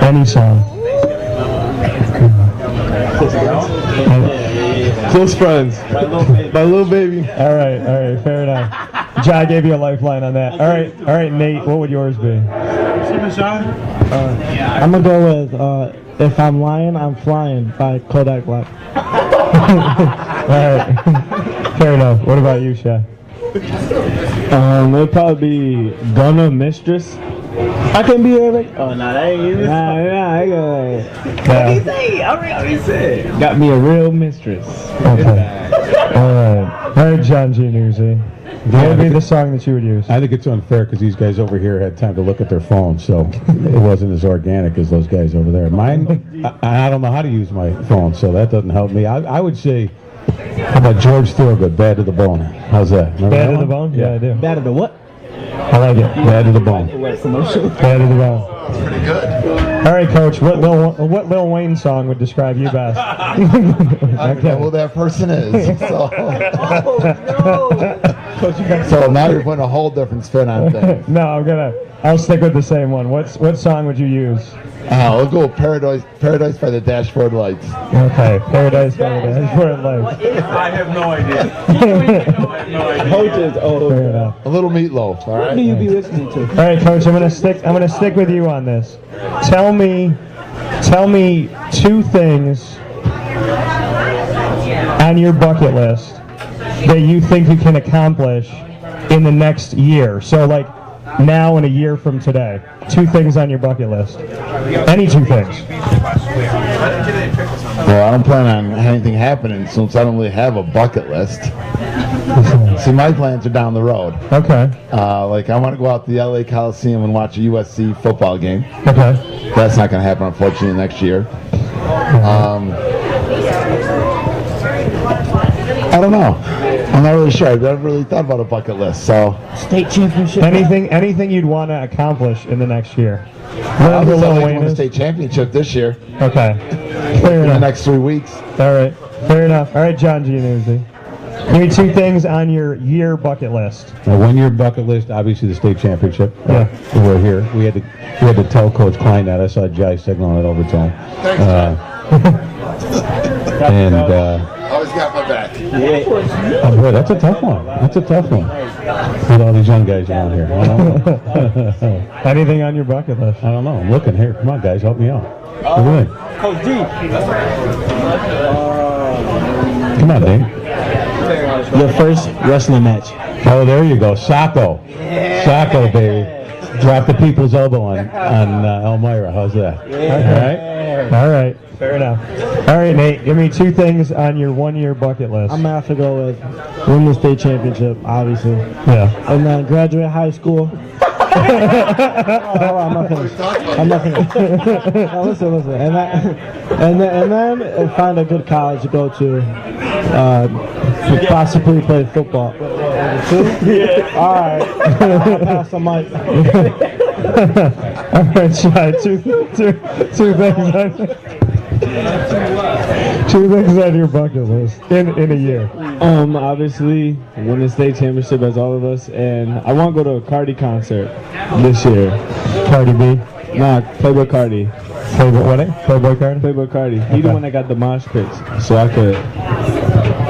Any Any song. Close friends. My little baby. All right, fair enough. Jai gave you a lifeline on that. All right, Nate, what would yours be? I'm gonna go with "If I'm Lying, I'm Flying" by Kodak Black. All right, fair enough. What about you, Shay? It'd probably be "Gonna Mistress." I can be like, oh no, that ain't even. I go. What did he say? I already said. Got me a real mistress. Okay. All right, John Gianuzzi. What would be the song that you would use? I think it's unfair because these guys over here had time to look at their phones, so it wasn't as organic as those guys over there. Mine, I don't know how to use my phone, so that doesn't help me. I would say, how about George Thorogood, "Bad to the Bone"? How's that? Remember Bad that to the one? Bone? Yeah, I do. Bad to the what? I like it. Bad to the Bone. Bad to the Bone. That's pretty good. All right, Coach. What Lil Wayne song would describe you best? I don't know who that person is. So. So now you're putting a whole different spin on things. No, I'll stick with the same one. What song would you use? We'll go with Paradise by the Dashboard Lights. Okay, Paradise by the Dashboard Lights. I have no idea. Fair enough. A little Meatloaf, all right? What do you be listening to? All right, Coach. I'm gonna stick with you on this. Tell me 2 things on your bucket list that you think you can accomplish in the next year. So, like, now and a year from today. 2 things on your bucket list. Any 2 things. Well, I don't plan on anything happening since I don't really have a bucket list. See, my plans are down the road. Okay. Like, I want to go out to the LA Coliseum and watch a USC football game. Okay. That's not going to happen, unfortunately, next year. I don't know. I'm not really sure. I've never really thought about a bucket list. So State championship. Anything you'd want to accomplish in the next year. I'll just win the state championship this year. Okay. Fair In enough. the next 3 weeks. All right. Fair enough. All right, John Gianuzzi. Give me 2 things on your year bucket list. A 1-year bucket list, obviously the state championship. Yeah. We're here. We had to tell Coach Kline that. I saw Jai signaling it over to him. Thanks, And always got my back. oh boy, that's a tough one. With all these young guys around here. I don't know. Anything on your bucket list? I don't know. I'm looking here. Come on, guys, help me out. What do you think? Coach D. Come on, Dave. Your first wrestling match. Oh, there you go. Sacco. Sacco, baby. Drop the people's elbow on Elmira. How's that? All right. Fair enough. All right, Nate. Give me 2 things on your 1-year bucket list. I'm gonna have to go with win the state championship, obviously. Yeah. And then graduate high school. I'm not finished. No, listen. And then find a good college to go to possibly play football. Yeah. All right. I'll pass the mic. All right, Shai. 2 things on 2 things on your bucket list in a year. Obviously win the state championship as all of us, and I want to go to a Cardi concert this year. Cardi B. Nah, Playboy Cardi. Playboy Cardi? Playboy Cardi. He the one that got the mosh pits, so I could.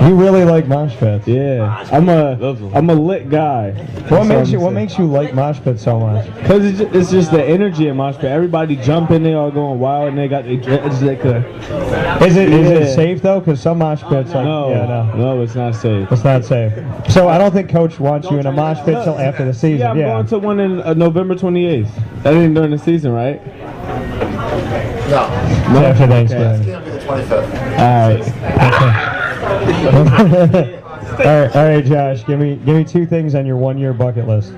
You really like mosh pits? Yeah, I'm a lit guy. What makes you like mosh pits so much? Cause it's just the energy in mosh pit. Everybody jumping, they all going wild, and they got it's like a. Is it safe though? Cause some mosh pits no, it's not safe. It's not safe. So I don't think Coach wants you in a mosh pit till after the season. Yeah, I'm going to one in November 28th. That ain't during the season, right? No. After Thanksgiving. It's going to be the 25th. All right, Josh. Give me 2 things on your 1-year bucket list.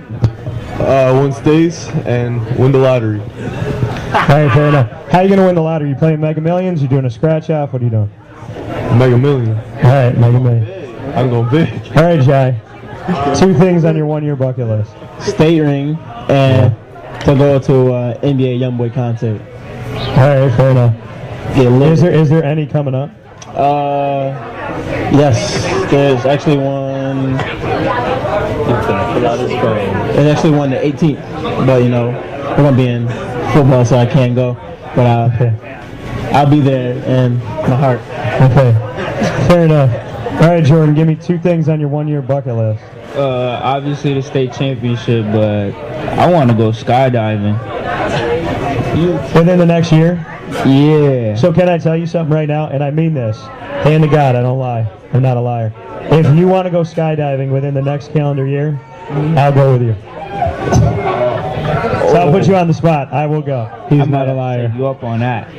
Win states and win the lottery. All right, fair enough. How are you gonna win the lottery? You playing Mega Millions? You doing a scratch off? What are you doing? Mega Million. All right, Mega Million. I'm going big. All right, Jai. 2 things on your 1-year bucket list. State ring and to go to NBA YoungBoy concert. All right, fair enough. Yeah, is there any coming up? Yes, there's actually one. There's actually one the 18th, but we're gonna be in football, so I can't go. but I'll be there in my heart. Okay, fair enough. All right, Jordan, give me 2 things on your 1-year bucket list. Obviously the state championship, but I want to go skydiving. Within the next year? Yeah. So can I tell you something right now? And I mean this. Hand to God, I don't lie. I'm not a liar. If you want to go skydiving within the next calendar year, I'll go with you. So I'll put you on the spot. I will go. He's not a liar. You up on that?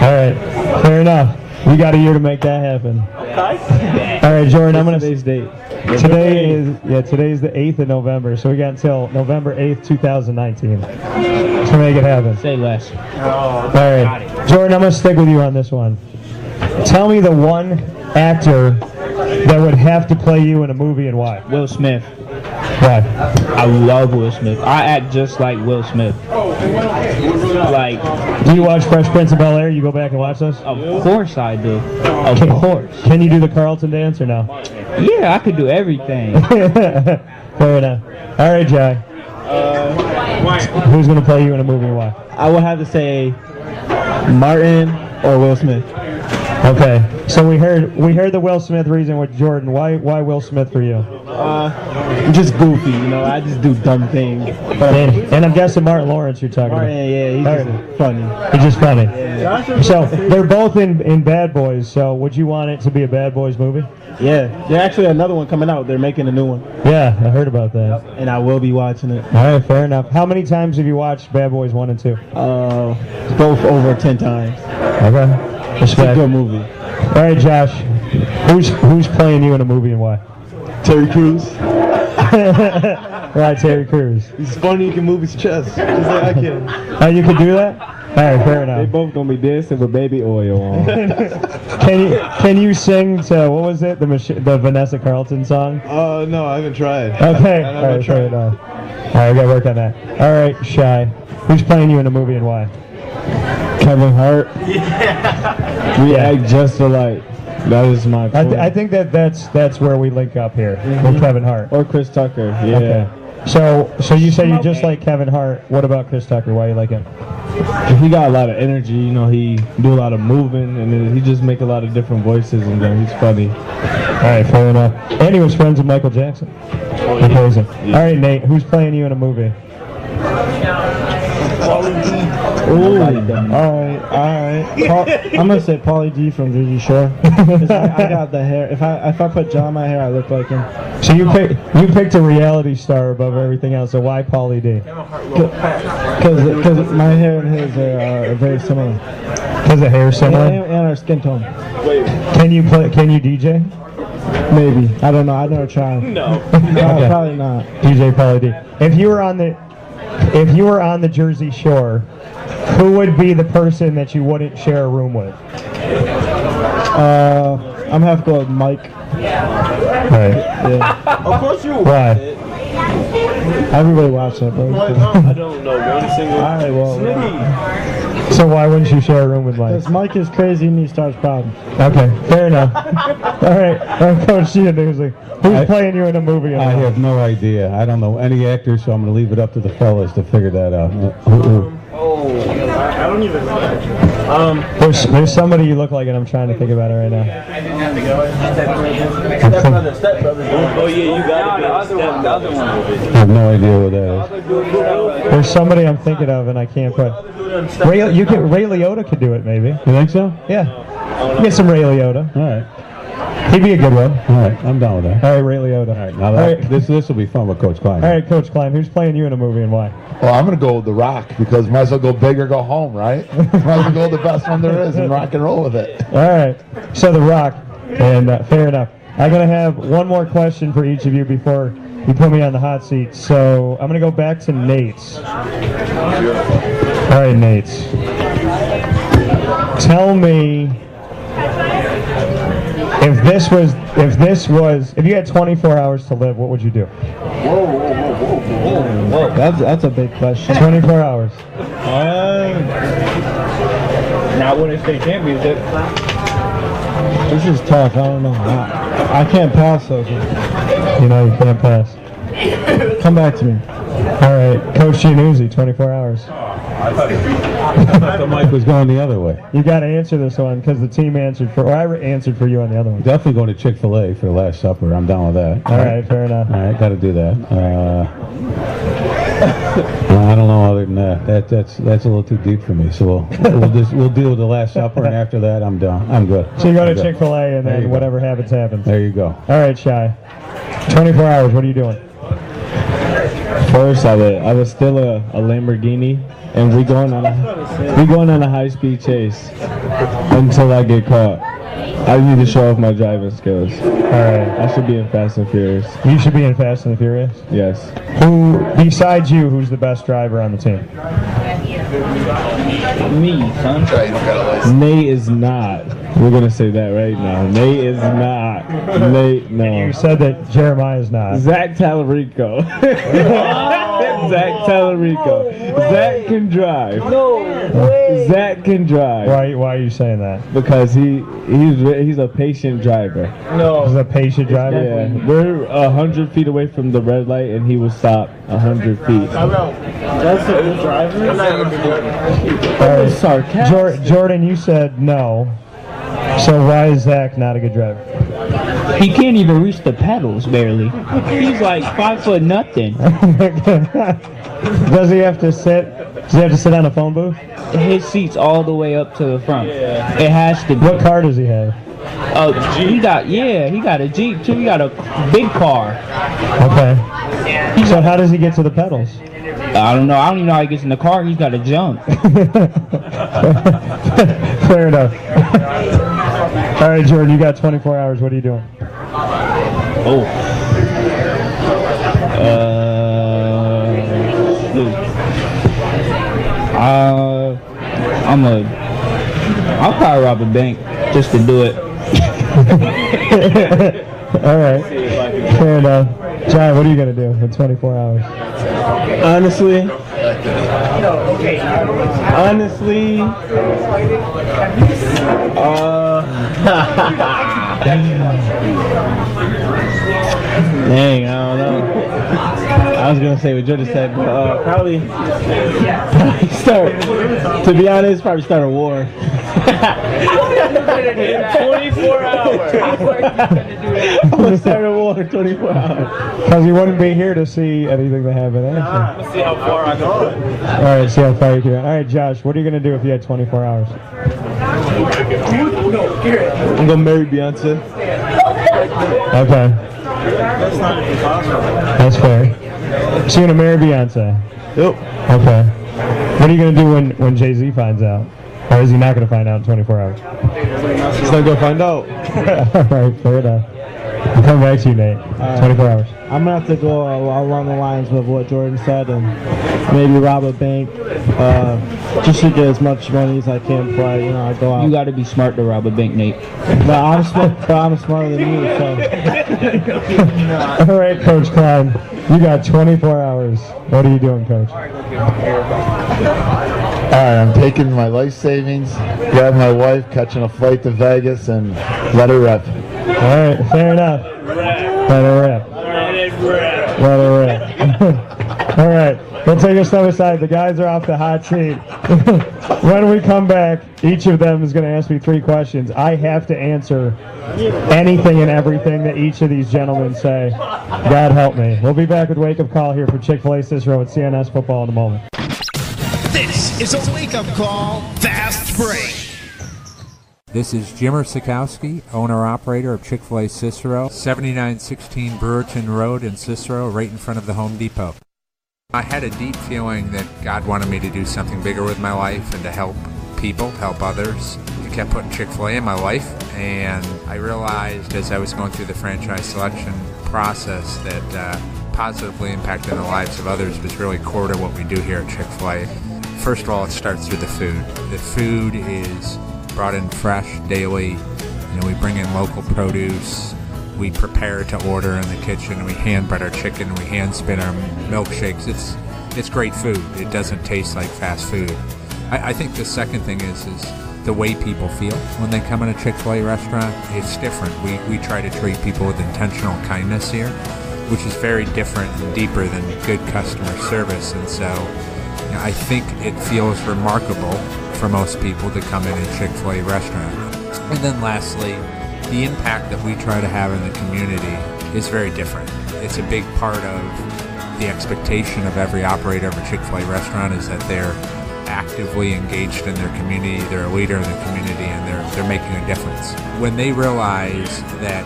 All right. Fair enough. We got a year to make that happen. All right, Jordan, I'm going to... Today's date. Today's the 8th of November, so we got until November 8th, 2019 to make it happen. Say less. All right, Jordan, I'm going to stick with you on this one. Tell me the one actor that would have to play you in a movie and why. Will Smith. Why? I love Will Smith. I act just like Will Smith. Like, do you watch Fresh Prince of Bel-Air? You go back and watch those? Of course I do. Of course. Can you do the Carlton dance or no? Yeah, I could do everything. Fair enough. All right, Jai. Who's going to play you in a movie and why? I would have to say Martin or Will Smith. Okay, so we heard the Will Smith reason with Jordan. Why Will Smith for you? I'm just goofy, you know. I just do dumb things. And I'm guessing Martin Lawrence you're talking about. Yeah, he's just funny. He's just funny. Yeah. So they're both in Bad Boys. So would you want it to be a Bad Boys movie? Yeah, there's actually another one coming out. They're making a new one. Yeah, I heard about that. And I will be watching it. All right, fair enough. How many times have you watched Bad Boys 1 and 2? Both over 10 times. Okay. It's a good movie. All right, Josh. Who's playing you in a movie and why? Terry Crews. Right, Terry Crews. He's funny. He can move his chest just like I can. Oh, you can do that? All right, fair enough. They both gonna be dancing with baby oil on. Can you sing to what was it? The Vanessa Carlton song? No, I haven't tried. Okay. All right, fair enough. All right, we gotta work on that. All right, Shy. Who's playing you in a movie and why? Kevin Hart. Yeah. We act just alike. That is my point. I think that's where we link up here with Kevin Hart. Or Chris Tucker. Yeah. Okay. So you say you just like Kevin Hart. What about Chris Tucker? Why you like him? He got a lot of energy. You know, he do a lot of moving, and he just make a lot of different voices, and he's funny. All right, fair enough. And he was friends with Michael Jackson. Amazing. Yeah. All right, Nate. Who's playing you in a movie? Ooh, all right. I'm gonna say Pauly D from Jersey Shore. I got the hair. If I put gel in my hair, I look like him. So you picked a reality star above everything else. So why Pauly D? Because my hair and his are very similar. Because the hair is similar. And our skin tone. Can you DJ? Maybe. I don't know. I never tried. No. Okay. Probably not. DJ Pauly D. If you were on the Jersey Shore, who would be the person that you wouldn't share a room with? I'm gonna have to go with Mike. Right. Yeah. Of course you would. Why? Everybody watch that, bro. I don't know one single. All right, well. So why wouldn't you share a room with Mike? Because Mike is crazy and he starts problems. Okay, fair enough. All right, Coach Gianuzzi, who's playing you in a movie? I have no idea. I don't know any actors, so I'm going to leave it up to the fellas to figure that out. I don't even know. There's somebody you look like, and I'm trying to think about it right now. Stepbrother. Oh yeah, you got it. The other one. I have no idea what that is. There's somebody I'm thinking of, and I can't put. Ray Liotta could do it, maybe. You think so? Yeah. Get some Ray Liotta. All right. He'd be a good one. All right, I'm down with that. All right, Ray Liotta. All right, now this will be fun with Coach Kline. All right, Coach Kline, who's playing you in a movie and why? Well, I'm going to go with The Rock because might as well go big or go home, right? Might as well go the best one there is and rock and roll with it. All right, so The Rock, and fair enough. I'm going to have one more question for each of you before you put me on the hot seat. So I'm going to go back to Nate's. All right, Nate's. Tell me if you had 24 hours to live, what would you do? Whoa. That's a big question. 24 hours. Not when it's state championship. This is tough. I don't know. I can't pass those. You know you can't pass. Come back to me. All right, Coach Gianuzzi, 24 hours. I thought the mic was going the other way. You got to answer this one because the team answered for, or I answered for you on the other one. Definitely going to Chick-fil-A for the Last Supper. I'm down with that. All right, fair enough. All right, got to do that. I don't know other than that. That's a little too deep for me. So we'll deal with the Last Supper, and after that, I'm done. I'm good. So you go to Chick-fil-A, and then whatever happens, happens. There you go. All right, Shy. 24 hours. What are you doing? First, I was still a Lamborghini, and we going on a high-speed chase until I get caught. I need to show off my driving skills. All right. I should be in Fast and Furious. You should be in Fast and the Furious? Yes. Who, besides you, who's the best driver on the team? Me, son. Nate is not. We're going to say that right now. Nate is not. Nate, no. You said that Jeremiah's not. Zach Tallarico. Zach Tallarico. Zach can drive. No way. Zach can drive. Why are you saying that? Because he's a patient driver. No. He's a patient driver? Yeah. We're 100 feet away from the red light, and he will stop 100 feet. That's a good driver? Sarcastic. Jordan, you said no. So why is Zach not a good driver? He can't even reach the pedals, barely. He's like 5 foot nothing. Does he have to sit? Does he have to sit on a phone booth? His seat's all the way up to the front. It has to be. What car does he have? He got a Jeep too. He got a big car. Okay. So how does he get to the pedals? I don't know. I don't even know how he gets in the car. He's got to jump. Fair enough. All right, Jordan, you got 24 hours. What are you doing? Oh. I'll probably rob a bank just to do it. All right. Fair enough. John, what are you going to do in 24 hours? Honestly, dang, I don't know. I was gonna say what Jordan said, but probably start. To be honest, probably start a war. 24 hours. I'm gonna start a war in 24 hours. Because he wouldn't be here to see anything that happened. Let's see how far I go. All right, see how far you can. All right, Josh, what are you going to do if you had 24 hours? I'm gonna marry Beyonce. Okay. That's fair. So you're going to marry Beyonce? Yep. Okay. What are you going to do when Jay-Z finds out? Or is he not going to find out in 24 hours? He's not gonna find out. All right, fair enough. I'll come back to you, Nate. 24 hours. I'm gonna have to go along the lines of what Jordan said and maybe rob a bank, just to get as much money as I can before I go out. You got to be smart to rob a bank, Nate. But I'm smarter than you, so. All right, Coach Kline, you got 24 hours. What are you doing, Coach? All right, I'm taking my life savings, grab my wife, catching a flight to Vegas, and let her rip. All right, fair enough. Let her rip. Let her rip. All right, let's take a step aside. The guys are off the hot seat. When we come back, each of them is going to ask me 3 questions. I have to answer anything and everything that each of these gentlemen say. God help me. We'll be back with Wake Up Call here for Chick-fil-A Cicero and CNS football in a moment. This is a wake-up call, fast break. This is Jimmer Sikowski, owner-operator of Chick-fil-A Cicero, 7916 Brewerton Road in Cicero, right in front of the Home Depot. I had a deep feeling that God wanted me to do something bigger with my life and to help people, help others. He kept putting Chick-fil-A in my life, and I realized as I was going through the franchise selection process that positively impacting the lives of others was really core to what we do here at Chick-fil-A. First of all, it starts with the food. The food is brought in fresh daily. We bring in local produce. We prepare to order in the kitchen. We hand bread our chicken. We hand spin our milkshakes. It's great food. It doesn't taste like fast food. I think the second thing is the way people feel when they come in a Chick-fil-A restaurant. It's different. We try to treat people with intentional kindness here, which is very different and deeper than good customer service. And so I think it feels remarkable for most people to come in a Chick-fil-A restaurant. And then lastly, the impact that we try to have in the community is very different. It's a big part of the expectation of every operator of a Chick-fil-A restaurant is that they're actively engaged in their community, they're a leader in the community, and they're making a difference. When they realize that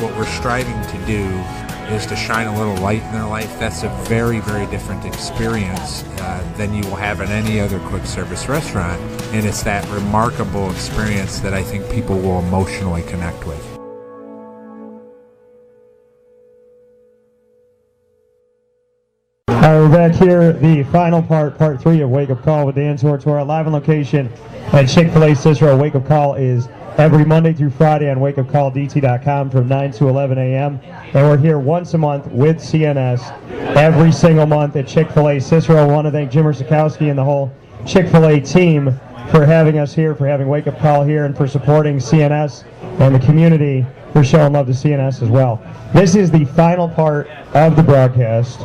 what we're striving to do is to shine a little light in their life, that's a very, very different experience than you will have in any other quick service restaurant. And it's that remarkable experience that I think people will emotionally connect with. All right, we're back here, the final part 3 of Wake Up Call with Dan Tortora, live on location at Chick-fil-A Cicero. Wake Up Call is every Monday through Friday on WakeUpCallDT.com from 9 to 11 a.m. And we're here once a month with CNS every single month at Chick-fil-A Cicero. I want to thank Jimmer Sikowski and the whole Chick-fil-A team for having us here, for having Wake Up Call here, and for supporting CNS and the community for showing love to CNS as well. This is the final part of the broadcast.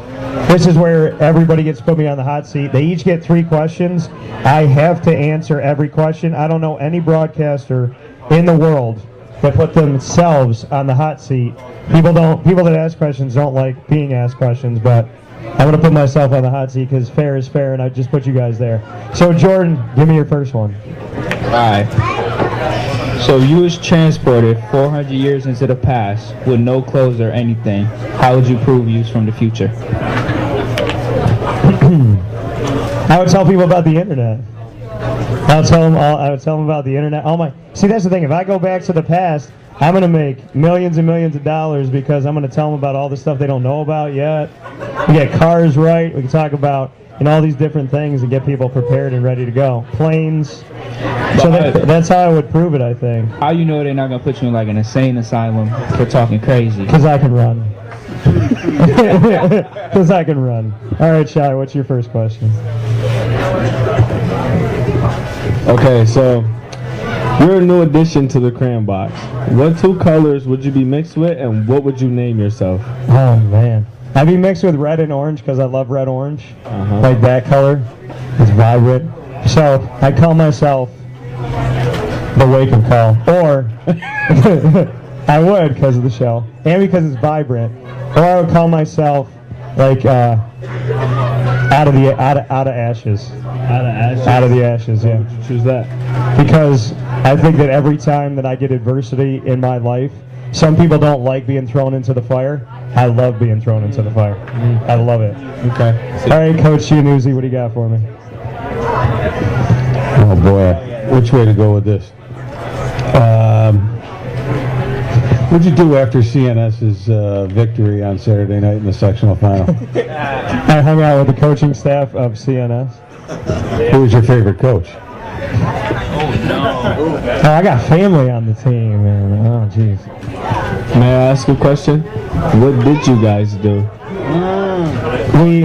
This is where everybody gets to put me on the hot seat. They each get 3 questions. I have to answer every question. I don't know any broadcaster in the world that put themselves on the hot seat. People that ask questions don't like being asked questions, but I'm going to put myself on the hot seat because fair is fair, and I just put you guys there. So Jordan, give me your first one. All right. So you was transported 400 years into the past with no clothes or anything. How would you prove you was from the future? I would tell people about the internet. I would tell them about the internet. See, that's the thing. If I go back to the past, I'm going to make millions and millions of dollars because I'm going to tell them about all the stuff they don't know about yet. We get cars right. We can talk about all these different things and get people prepared and ready to go. Planes. So that's how I would prove it, I think. How you know they're not going to put you in like an insane asylum for talking crazy? Because I can run. Because I can run. All right, Shai, what's your first question? Okay, so you're a new addition to the crayon box. What 2 colors would you be mixed with, and what would you name yourself? Oh, man. I'd be mixed with red and orange because I love red-orange. Like that color. It's vibrant. So I call myself the Wake Up Call. Or I would because of the show. And because it's vibrant. Or I would call myself like out of ashes. Out of ashes? Out of the ashes, yeah. Why would you choose that? Because I think that every time that I get adversity in my life, some people don't like being thrown into the fire. I love being thrown into the fire. I love it. Okay. All right, Coach Gianuzzi, what do you got for me? Oh boy, which way to go with this? What'd you do after CNS's victory on Saturday night in the sectional final? I hung out with the coaching staff of CNS. Who was your favorite coach? Oh, I got family on the team, man. Oh, jeez. May I ask a question? What did you guys do? We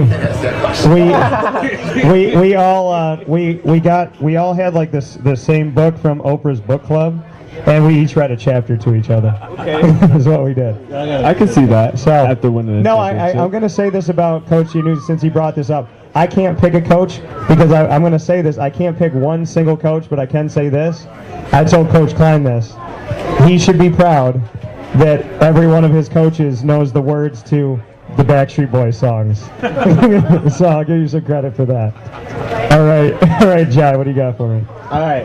all had like the same book from Oprah's book club, and we each read a chapter to each other. Okay, is what we did. I can see that. So after winning the championship. I'm going to say this about Coach Gianuzzi since he brought this up. I can't pick a coach because I'm going to say this. I can't pick one single coach, but I can say this. I told Coach Kline this. He should be proud that every one of his coaches knows the words to the Backstreet Boys songs. So I'll give you some credit for that. All right, Jai, what do you got for me? All right.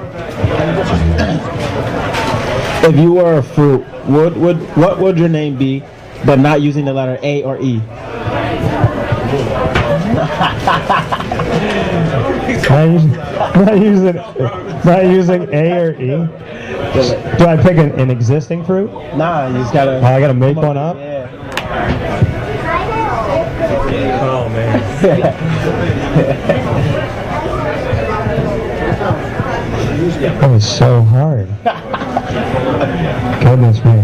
If you were a fruit, what would your name be, but not using the letter A or E? Not using A or E. Do I pick an existing fruit? Nah, you just gotta. I gotta make one up. Yeah. Oh man. That was so hard. Goodness me.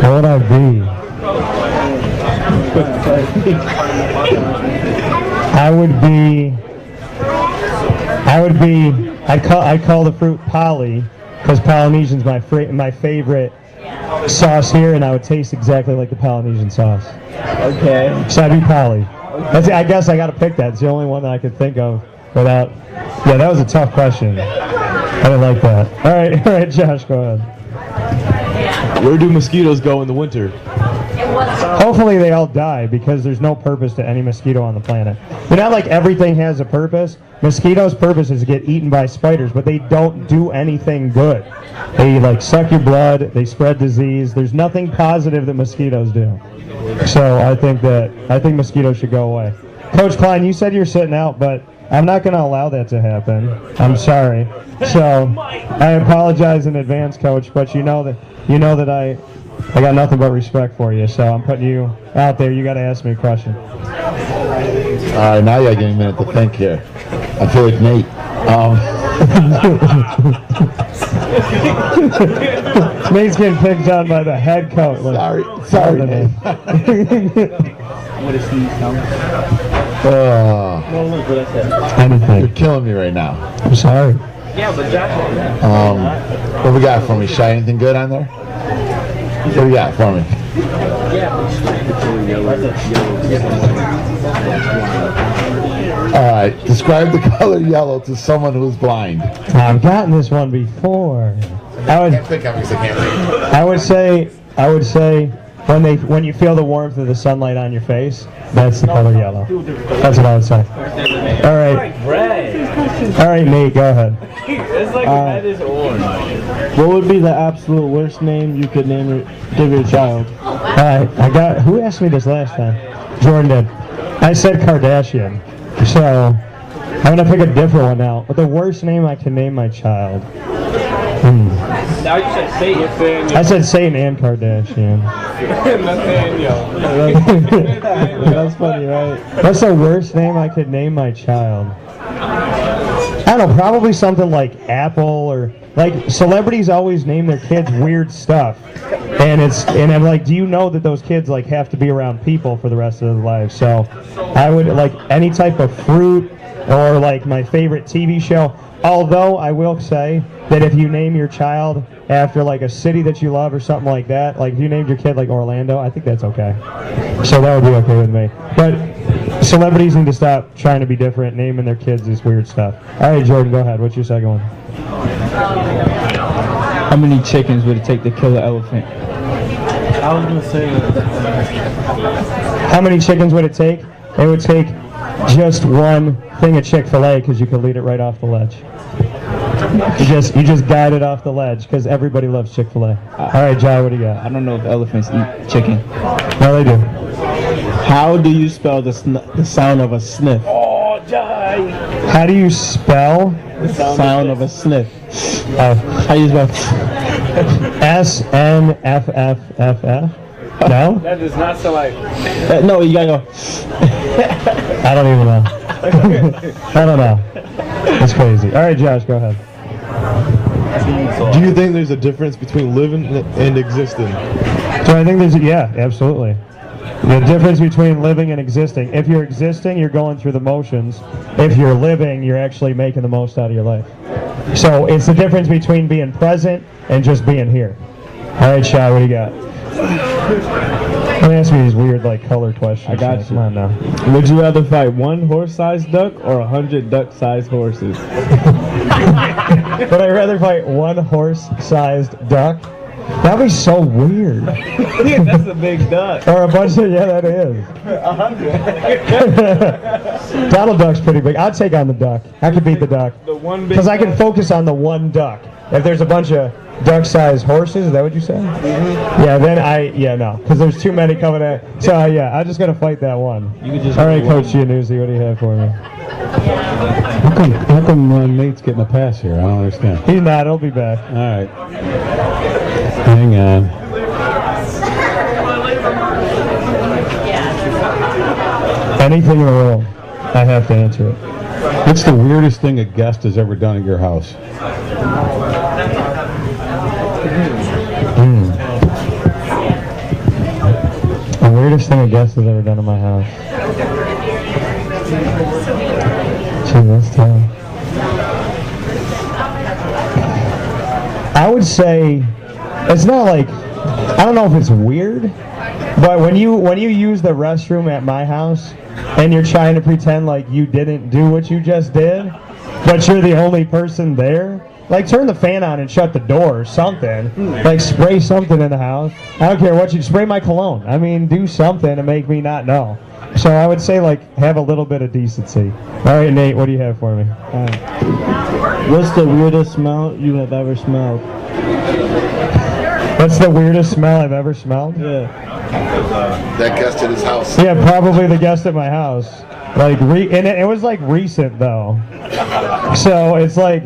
What would I be? I'd call the fruit Polly, because Polynesian's my favorite sauce here, and I would taste exactly like the Polynesian sauce. Okay. So I'd be Polly. I guess I got to pick that. It's the only one that I could think of without. Yeah, that was a tough question. I didn't like that. All right, Josh, go ahead. Where do mosquitoes go in the winter? Hopefully they all die because there's no purpose to any mosquito on the planet. But not like everything has a purpose. Mosquitoes' purpose is to get eaten by spiders, but they don't do anything good. They like suck your blood, they spread disease. There's nothing positive that mosquitoes do. So I think mosquitoes should go away. Coach Kline, you said you're sitting out, but I'm not going to allow that to happen. I'm sorry. So I apologize in advance, Coach, but you know that I got nothing but respect for you. So I'm putting you out there. You got to ask me a question. All right, now you got to give me a minute to think here. I feel like Nate. Nate's getting picked on by the head coach. Sorry, Nate. Anything. You're killing me right now. I'm sorry. What we got for me? Shy, anything good on there? What do you got for me? All right. Describe the color yellow to someone who is blind. I've gotten this one before. I would say when you feel the warmth of the sunlight on your face, that's the color yellow. That's what I would say. All right, Nate, go ahead. It's like that is orange. What would be the absolute worst name you could give your child? All right, who asked me this last time? Jordan did. I said Kardashian. So I'm gonna pick a different one now. But the worst name I can name my child. Now you said Satan. I said Satan and Kardashian. That's funny, right? What's the worst name I could name my child? I don't know, probably something like Apple, or like celebrities always name their kids weird stuff. And I'm like, do you know that those kids like have to be around people for the rest of their lives? So I would like any type of fruit, or like my favorite TV show. Although I will say that if you name your child after like a city that you love or something like that, like if you named your kid like Orlando, I think that's okay. So that would be okay with me. But celebrities need to stop trying to be different, naming their kids this weird stuff. All right, Jordan, go ahead. What's your second one? How many chickens would it take to kill an elephant? I was going to say How many chickens would it take? It would take just one thing of Chick-fil-A because you could lead it right off the ledge. You just guide it off the ledge because everybody loves Chick-fil-A. All right, Jai, what do you got? I don't know if elephants eat chicken. No, they do. How do you spell the sound of a sniff? Oh, Jai! How do you spell the sound of a sniff? How do you spell SNFFFF? No? That does not sound like... no, you gotta go... I don't even know. I don't know. That's crazy. All right, Josh, go ahead. Do you think there's a difference between living and existing? So I think yeah, absolutely. The difference between living and existing. If you're existing, you're going through the motions. If you're living, you're actually making the most out of your life. So it's the difference between being present and just being here. All right, Shai, what do you got? Don't ask me these weird like color questions. I got you. Come on now. Would you rather fight one horse-sized duck or 100 duck-sized horses? Would I rather fight one horse-sized duck? That'd be so weird. That's a big duck. Or a bunch of, yeah, that is. 100. Donald Duck's pretty big. I'd take on the duck. I could beat the duck. The one big because I can focus on the one duck. If there's a bunch of duck-sized horses, is that what you said? Mm-hmm. Yeah, then no. Because there's too many coming at. So, yeah, I'm just going to fight that one. All right, Coach Gianuzzi, what do you have for me? How come Nate's getting a pass here? I don't understand. He's not. He'll be back. All right. Hang on. Anything in the world, I have to answer it. What's the weirdest thing a guest has ever done at your house? The weirdest thing a guest has ever done in my house. Gee, that's tough. I would say it's not like, I don't know if it's weird, but when you use the restroom at my house, and you're trying to pretend like you didn't do what you just did, but you're the only person there, like turn the fan on and shut the door or something. Like spray something in the house. I don't care what you spray my cologne. I mean, do something to make me not know. So I would say like have a little bit of decency. All right, Nate, what do you have for me? What's the weirdest smell you have ever smelled? What's the weirdest smell I've ever smelled? Yeah. That guest at his house. Yeah, probably the guest at my house. Like and it was like recent though. So it's like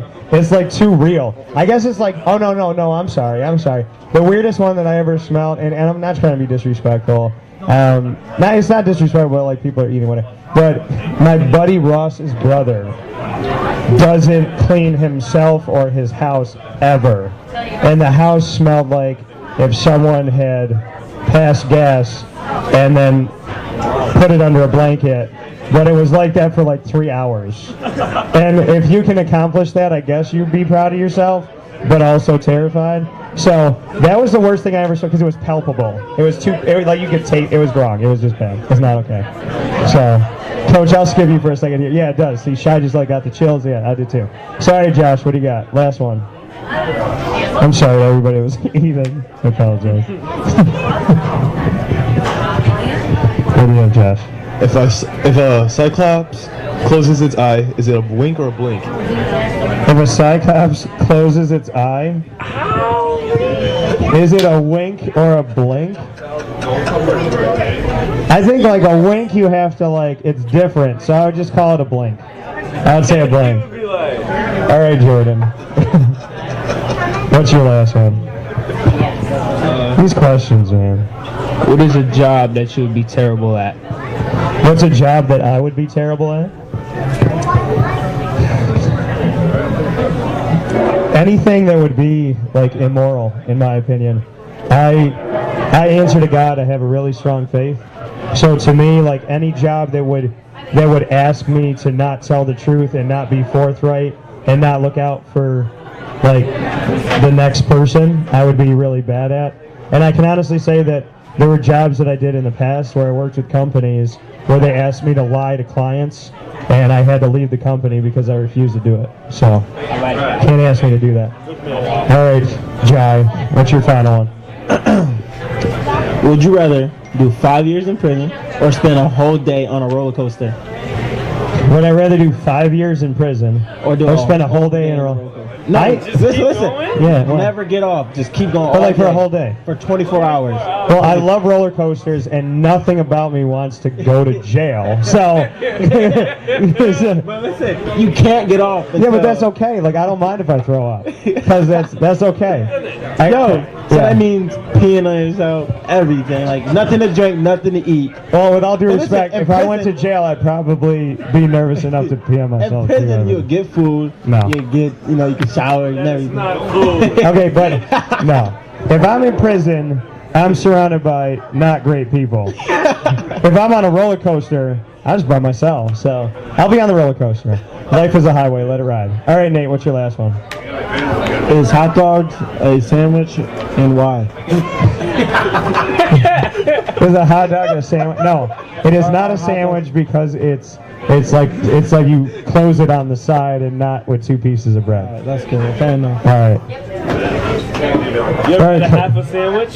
too real. I guess it's like, oh no, I'm sorry. The weirdest one that I ever smelled, and I'm not trying to be disrespectful. It's not disrespectful, but like people are eating whatever. But my buddy Ross's brother doesn't clean himself or his house ever. And the house smelled like if someone had passed gas and then put it under a blanket. But it was like that for like 3 hours. And if you can accomplish that, I guess you'd be proud of yourself, but also terrified. So that was the worst thing I ever saw because it was palpable. It was like you could taste. It was wrong. It was just bad. It's not okay. So, Coach, I'll skip you for a second here. Yeah, it does. See, Shy just like got the chills. Yeah, I did too. Sorry, Josh. What do you got? Last one. I'm sorry, everybody was eating. I apologize. What do you have, Josh? If a cyclops closes its eye, is it a wink or a blink? If a cyclops closes its eye, is it a wink or a blink? I think like a wink you have to like, it's different, so I would just call it a blink. I would say a blink. All right, Jordan. What's your last one? These questions, man. What is a job that you would be terrible at? What's a job that I would be terrible at? Anything that would be like immoral, in my opinion. I answer to God. I have a really strong faith. So to me, like any job that would ask me to not tell the truth and not be forthright and not look out for like the next person, I would be really bad at. And I can honestly say that there were jobs that I did in the past where I worked with companies where they asked me to lie to clients, and I had to leave the company because I refused to do it. So, can't ask me to do that. All right, Jai, what's your final one? Would you rather do 5 years in prison or spend a whole day on a roller coaster? Would I rather do 5 years in prison or spend a whole day in a roller coaster? No, listen. Yeah, never get off. Just keep going. But like for a whole day? For 24 hours. Well, I love roller coasters, and nothing about me wants to go to jail. So, but listen, you can't get off. Yeah, but that's okay. Like I don't mind if I throw up, because that's okay. That means peeing on yourself, everything. Like nothing to drink, nothing to eat. Well, with all due respect, if I went to jail, I'd probably be nervous enough to pee on myself. In prison, you'll get food. No. You get, you can shower and everything. Okay, but no. If I'm in prison, I'm surrounded by not great people. If I'm on a roller coaster, I'm just by myself. So I'll be on the roller coaster. Life is a highway. Let it ride. All right, Nate. What's your last one? Is hot dogs a sandwich, and why? Is a hot dog a sandwich? No, it is not a sandwich because it's like you close it on the side and not with 2 pieces of bread. All right, that's good. Fair enough. All right. You ever had half a sandwich?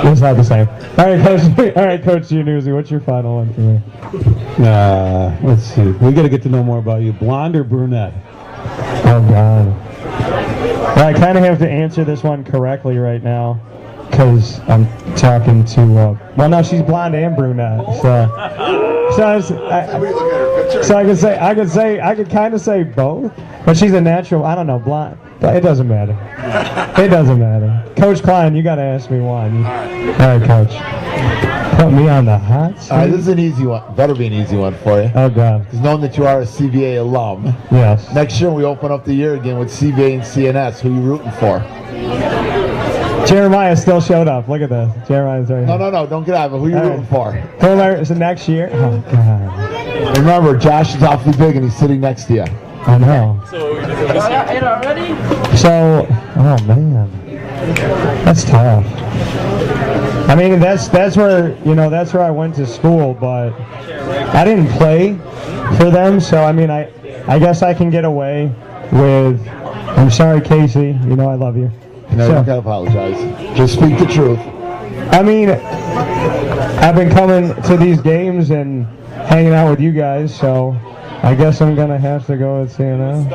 It's not the same. All right, Coach Gianuzzi, what's your final one for me? Let's see. We got to get to know more about you. Blonde or brunette? Oh God. Well, I kind of have to answer this one correctly right now because I'm talking to. Well, no, she's blonde and brunette. I could kind of say both, but she's a natural. I don't know, blonde. It doesn't matter. It doesn't matter. Coach Kline, you got to ask me one. All right, Coach. Put me on the hot seat. All right, this is an easy one. Better be an easy one for you. Oh, God. Because knowing that you are a CVA alum. Yes. Next year we open up the year again with CVA and CNS. Who are you rooting for? Jeremiah still showed up. Look at this. Jeremiah's right here. No. Don't get out of it. Who are you rooting for? So next year? Oh, God. Remember, Josh is awfully big and he's sitting next to you. I know. So, oh, man. That's tough. I mean, that's where I went to school, but I didn't play for them, so I mean, I guess I can get away with. I'm sorry, Casey. You know I love you. No, you gotta apologize. Just speak the truth. I mean, I've been coming to these games and hanging out with you guys, so I guess I'm gonna have to go with CNS.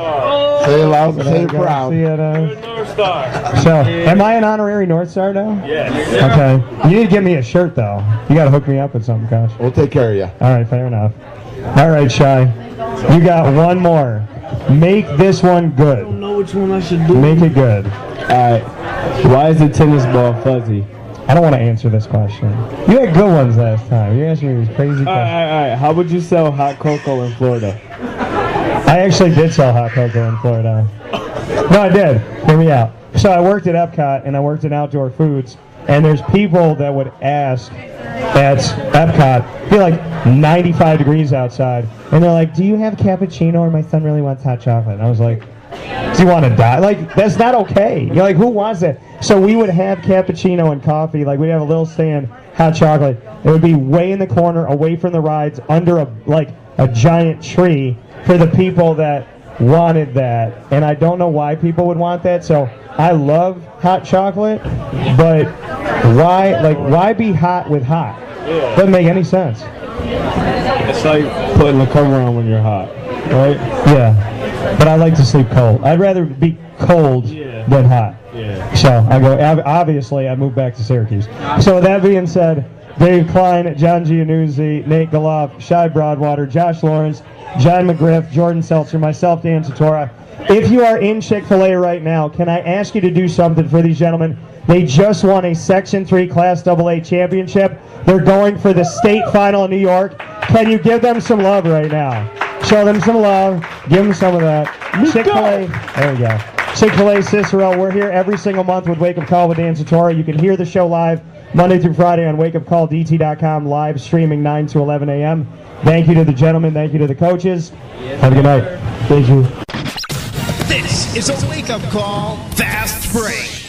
Say it loud, say it proud. Northstars. So, am I an honorary Northstar now? Yes. Okay. You need to get me a shirt, though. You got to hook me up with something, Kosh. We'll take care of you. All right, fair enough. All right, Shy. You got one more. Make this one good. I don't know which one I should do. Make it good. All right. Why is the tennis ball fuzzy? I don't want to answer this question. You had good ones last time. You asked me these crazy questions. All right. How would you sell hot cocoa in Florida? I actually did sell hot cocoa in Florida. No, I did. Hear me out. So I worked at Epcot, and I worked in outdoor foods, and there's people that would ask at Epcot, it'd be like 95 degrees outside, and they're like, do you have cappuccino, or my son really wants hot chocolate? And I was like, do you want to die? Like, that's not okay. You're like, who wants that? So we would have cappuccino and coffee, like we'd have a little stand, hot chocolate. It would be way in the corner, away from the rides, under a giant tree for the people that wanted that. And I don't know why people would want that. So I love hot chocolate, but why be hot with hot? Yeah. Doesn't make any sense. It's like putting the cover on when you're hot, right? Yeah, but I like to sleep cold. I'd rather be cold than hot. Yeah. So obviously I moved back to Syracuse. So with that being said, Dave Kline, John Gianuzzi, Nate Geloff, Shy Broadwater, Josh Lawrence, John McGriff, Jordan Seltzer, myself, Dan Satora. If you are in Chick-fil-A right now, can I ask you to do something for these gentlemen? They just won a Section 3 Class AA championship. They're going for the state final in New York. Can you give them some love right now? Show them some love. Give them some of that. Chick-fil-A. There we go. Chick-fil-A Cicero. We're here every single month with Wake Up Call with Dan Satora. You can hear the show live Monday through Friday on WakeUpCallDT.com, live streaming 9 to 11 a.m. Thank you to the gentlemen. Thank you to the coaches. Have a good night. Thank you. This is a wake-up call fast break.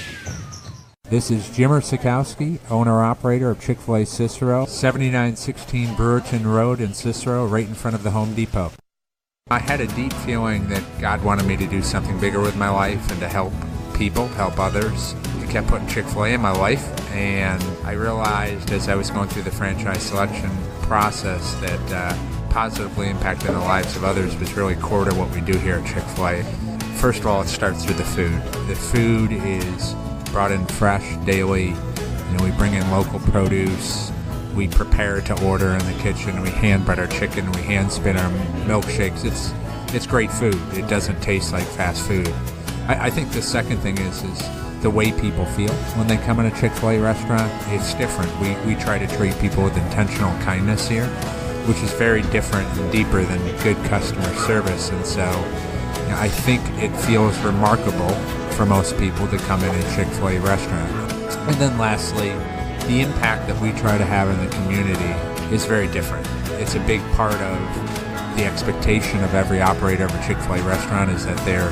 This is Jimmer Sikowski, owner-operator of Chick-fil-A Cicero, 7916 Brewerton Road in Cicero, right in front of the Home Depot. I had a deep feeling that God wanted me to do something bigger with my life and to help people, help others. He kept putting Chick-fil-A in my life, and I realized as I was going through the franchise selection process that positively impacting the lives of others was really core to what we do here at Chick-fil-A. First of all, it starts with the food. The food is brought in fresh daily. We bring in local produce. We prepare to order in the kitchen. We hand bread our chicken. We hand spin our milkshakes. It's great food. It doesn't taste like fast food. I think the second thing is the way people feel when they come in a Chick-fil-A restaurant. It's different. We try to treat people with intentional kindness here, which is very different and deeper than good customer service. And so I think it feels remarkable for most people to come in a Chick-fil-A restaurant. And then lastly, the impact that we try to have in the community is very different. It's a big part of the expectation of every operator of a Chick-fil-A restaurant is that they're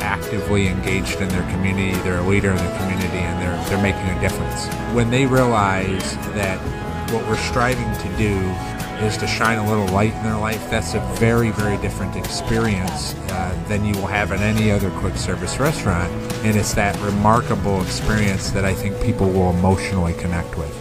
actively engaged in their community, they're a leader in the community, and they're making a difference. When they realize that what we're striving to do is to shine a little light in their life, that's a very, very different experience than you will have in any other quick service restaurant. And it's that remarkable experience that I think people will emotionally connect with.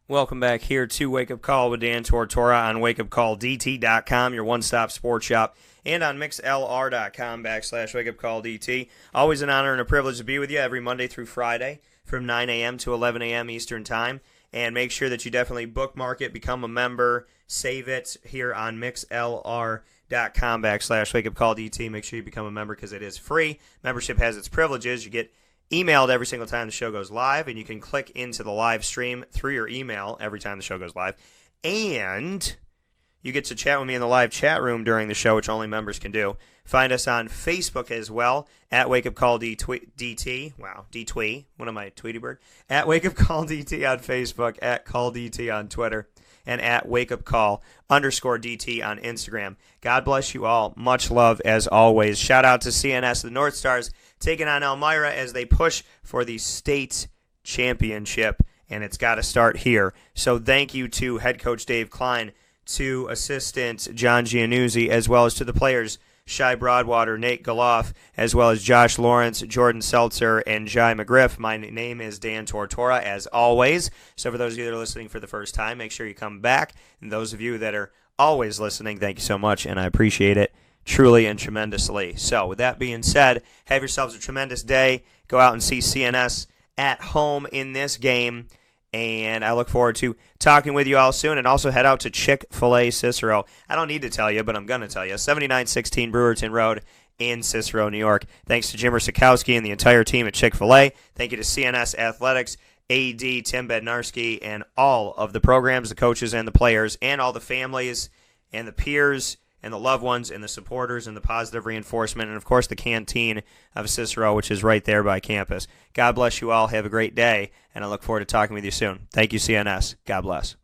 Welcome back here to Wake Up Call with Dan Tortora on WakeUpCallDT.com, your one-stop sports shop, and on mixlr.com/WakeUpCallDT. Always an honor and a privilege to be with you every Monday through Friday from 9 a.m. to 11 a.m. Eastern Time. And make sure that you definitely bookmark it, become a member, save it here on mixlr.com/WakeUpCallDT. Make sure you become a member because it is free. Membership has its privileges. You get emailed every single time the show goes live, and you can click into the live stream through your email every time the show goes live. And you get to chat with me in the live chat room during the show, which only members can do. Find us on Facebook as well, at WakeUpCallDT. Wow, D-Twee. What am I, Tweety Bird? At WakeUpCallDT on Facebook, at CallDT on Twitter. and at WakeUpCall_DT on Instagram. God bless you all. Much love as always. Shout out to CNS, the Northstars, taking on Elmira as they push for the state championship, and it's got to start here. So thank you to head coach Dave Kline, to assistant John Gianuzzi, as well as to the players Shai Broadwater, Nate Geloff, as well as Josh Lawrence, Jordan Seltzer, and Jai McGriff. My name is Dan Tortora, as always. So for those of you that are listening for the first time, make sure you come back. And those of you that are always listening, thank you so much, and I appreciate it truly and tremendously. So with that being said, have yourselves a tremendous day. Go out and see CNS at home in this game. And I look forward to talking with you all soon. And also head out to Chick-fil-A Cicero. I don't need to tell you, but I'm going to tell you. 7916 Brewerton Road in Cicero, New York. Thanks to Jimmer Sikowski and the entire team at Chick-fil-A. Thank you to CNS Athletics, AD Tim Bednarski, and all of the programs, the coaches, and the players, and all the families and the peers and the loved ones and the supporters and the positive reinforcement, and, of course, the canteen of Cicero, which is right there by campus. God bless you all. Have a great day, and I look forward to talking with you soon. Thank you, CNS. God bless.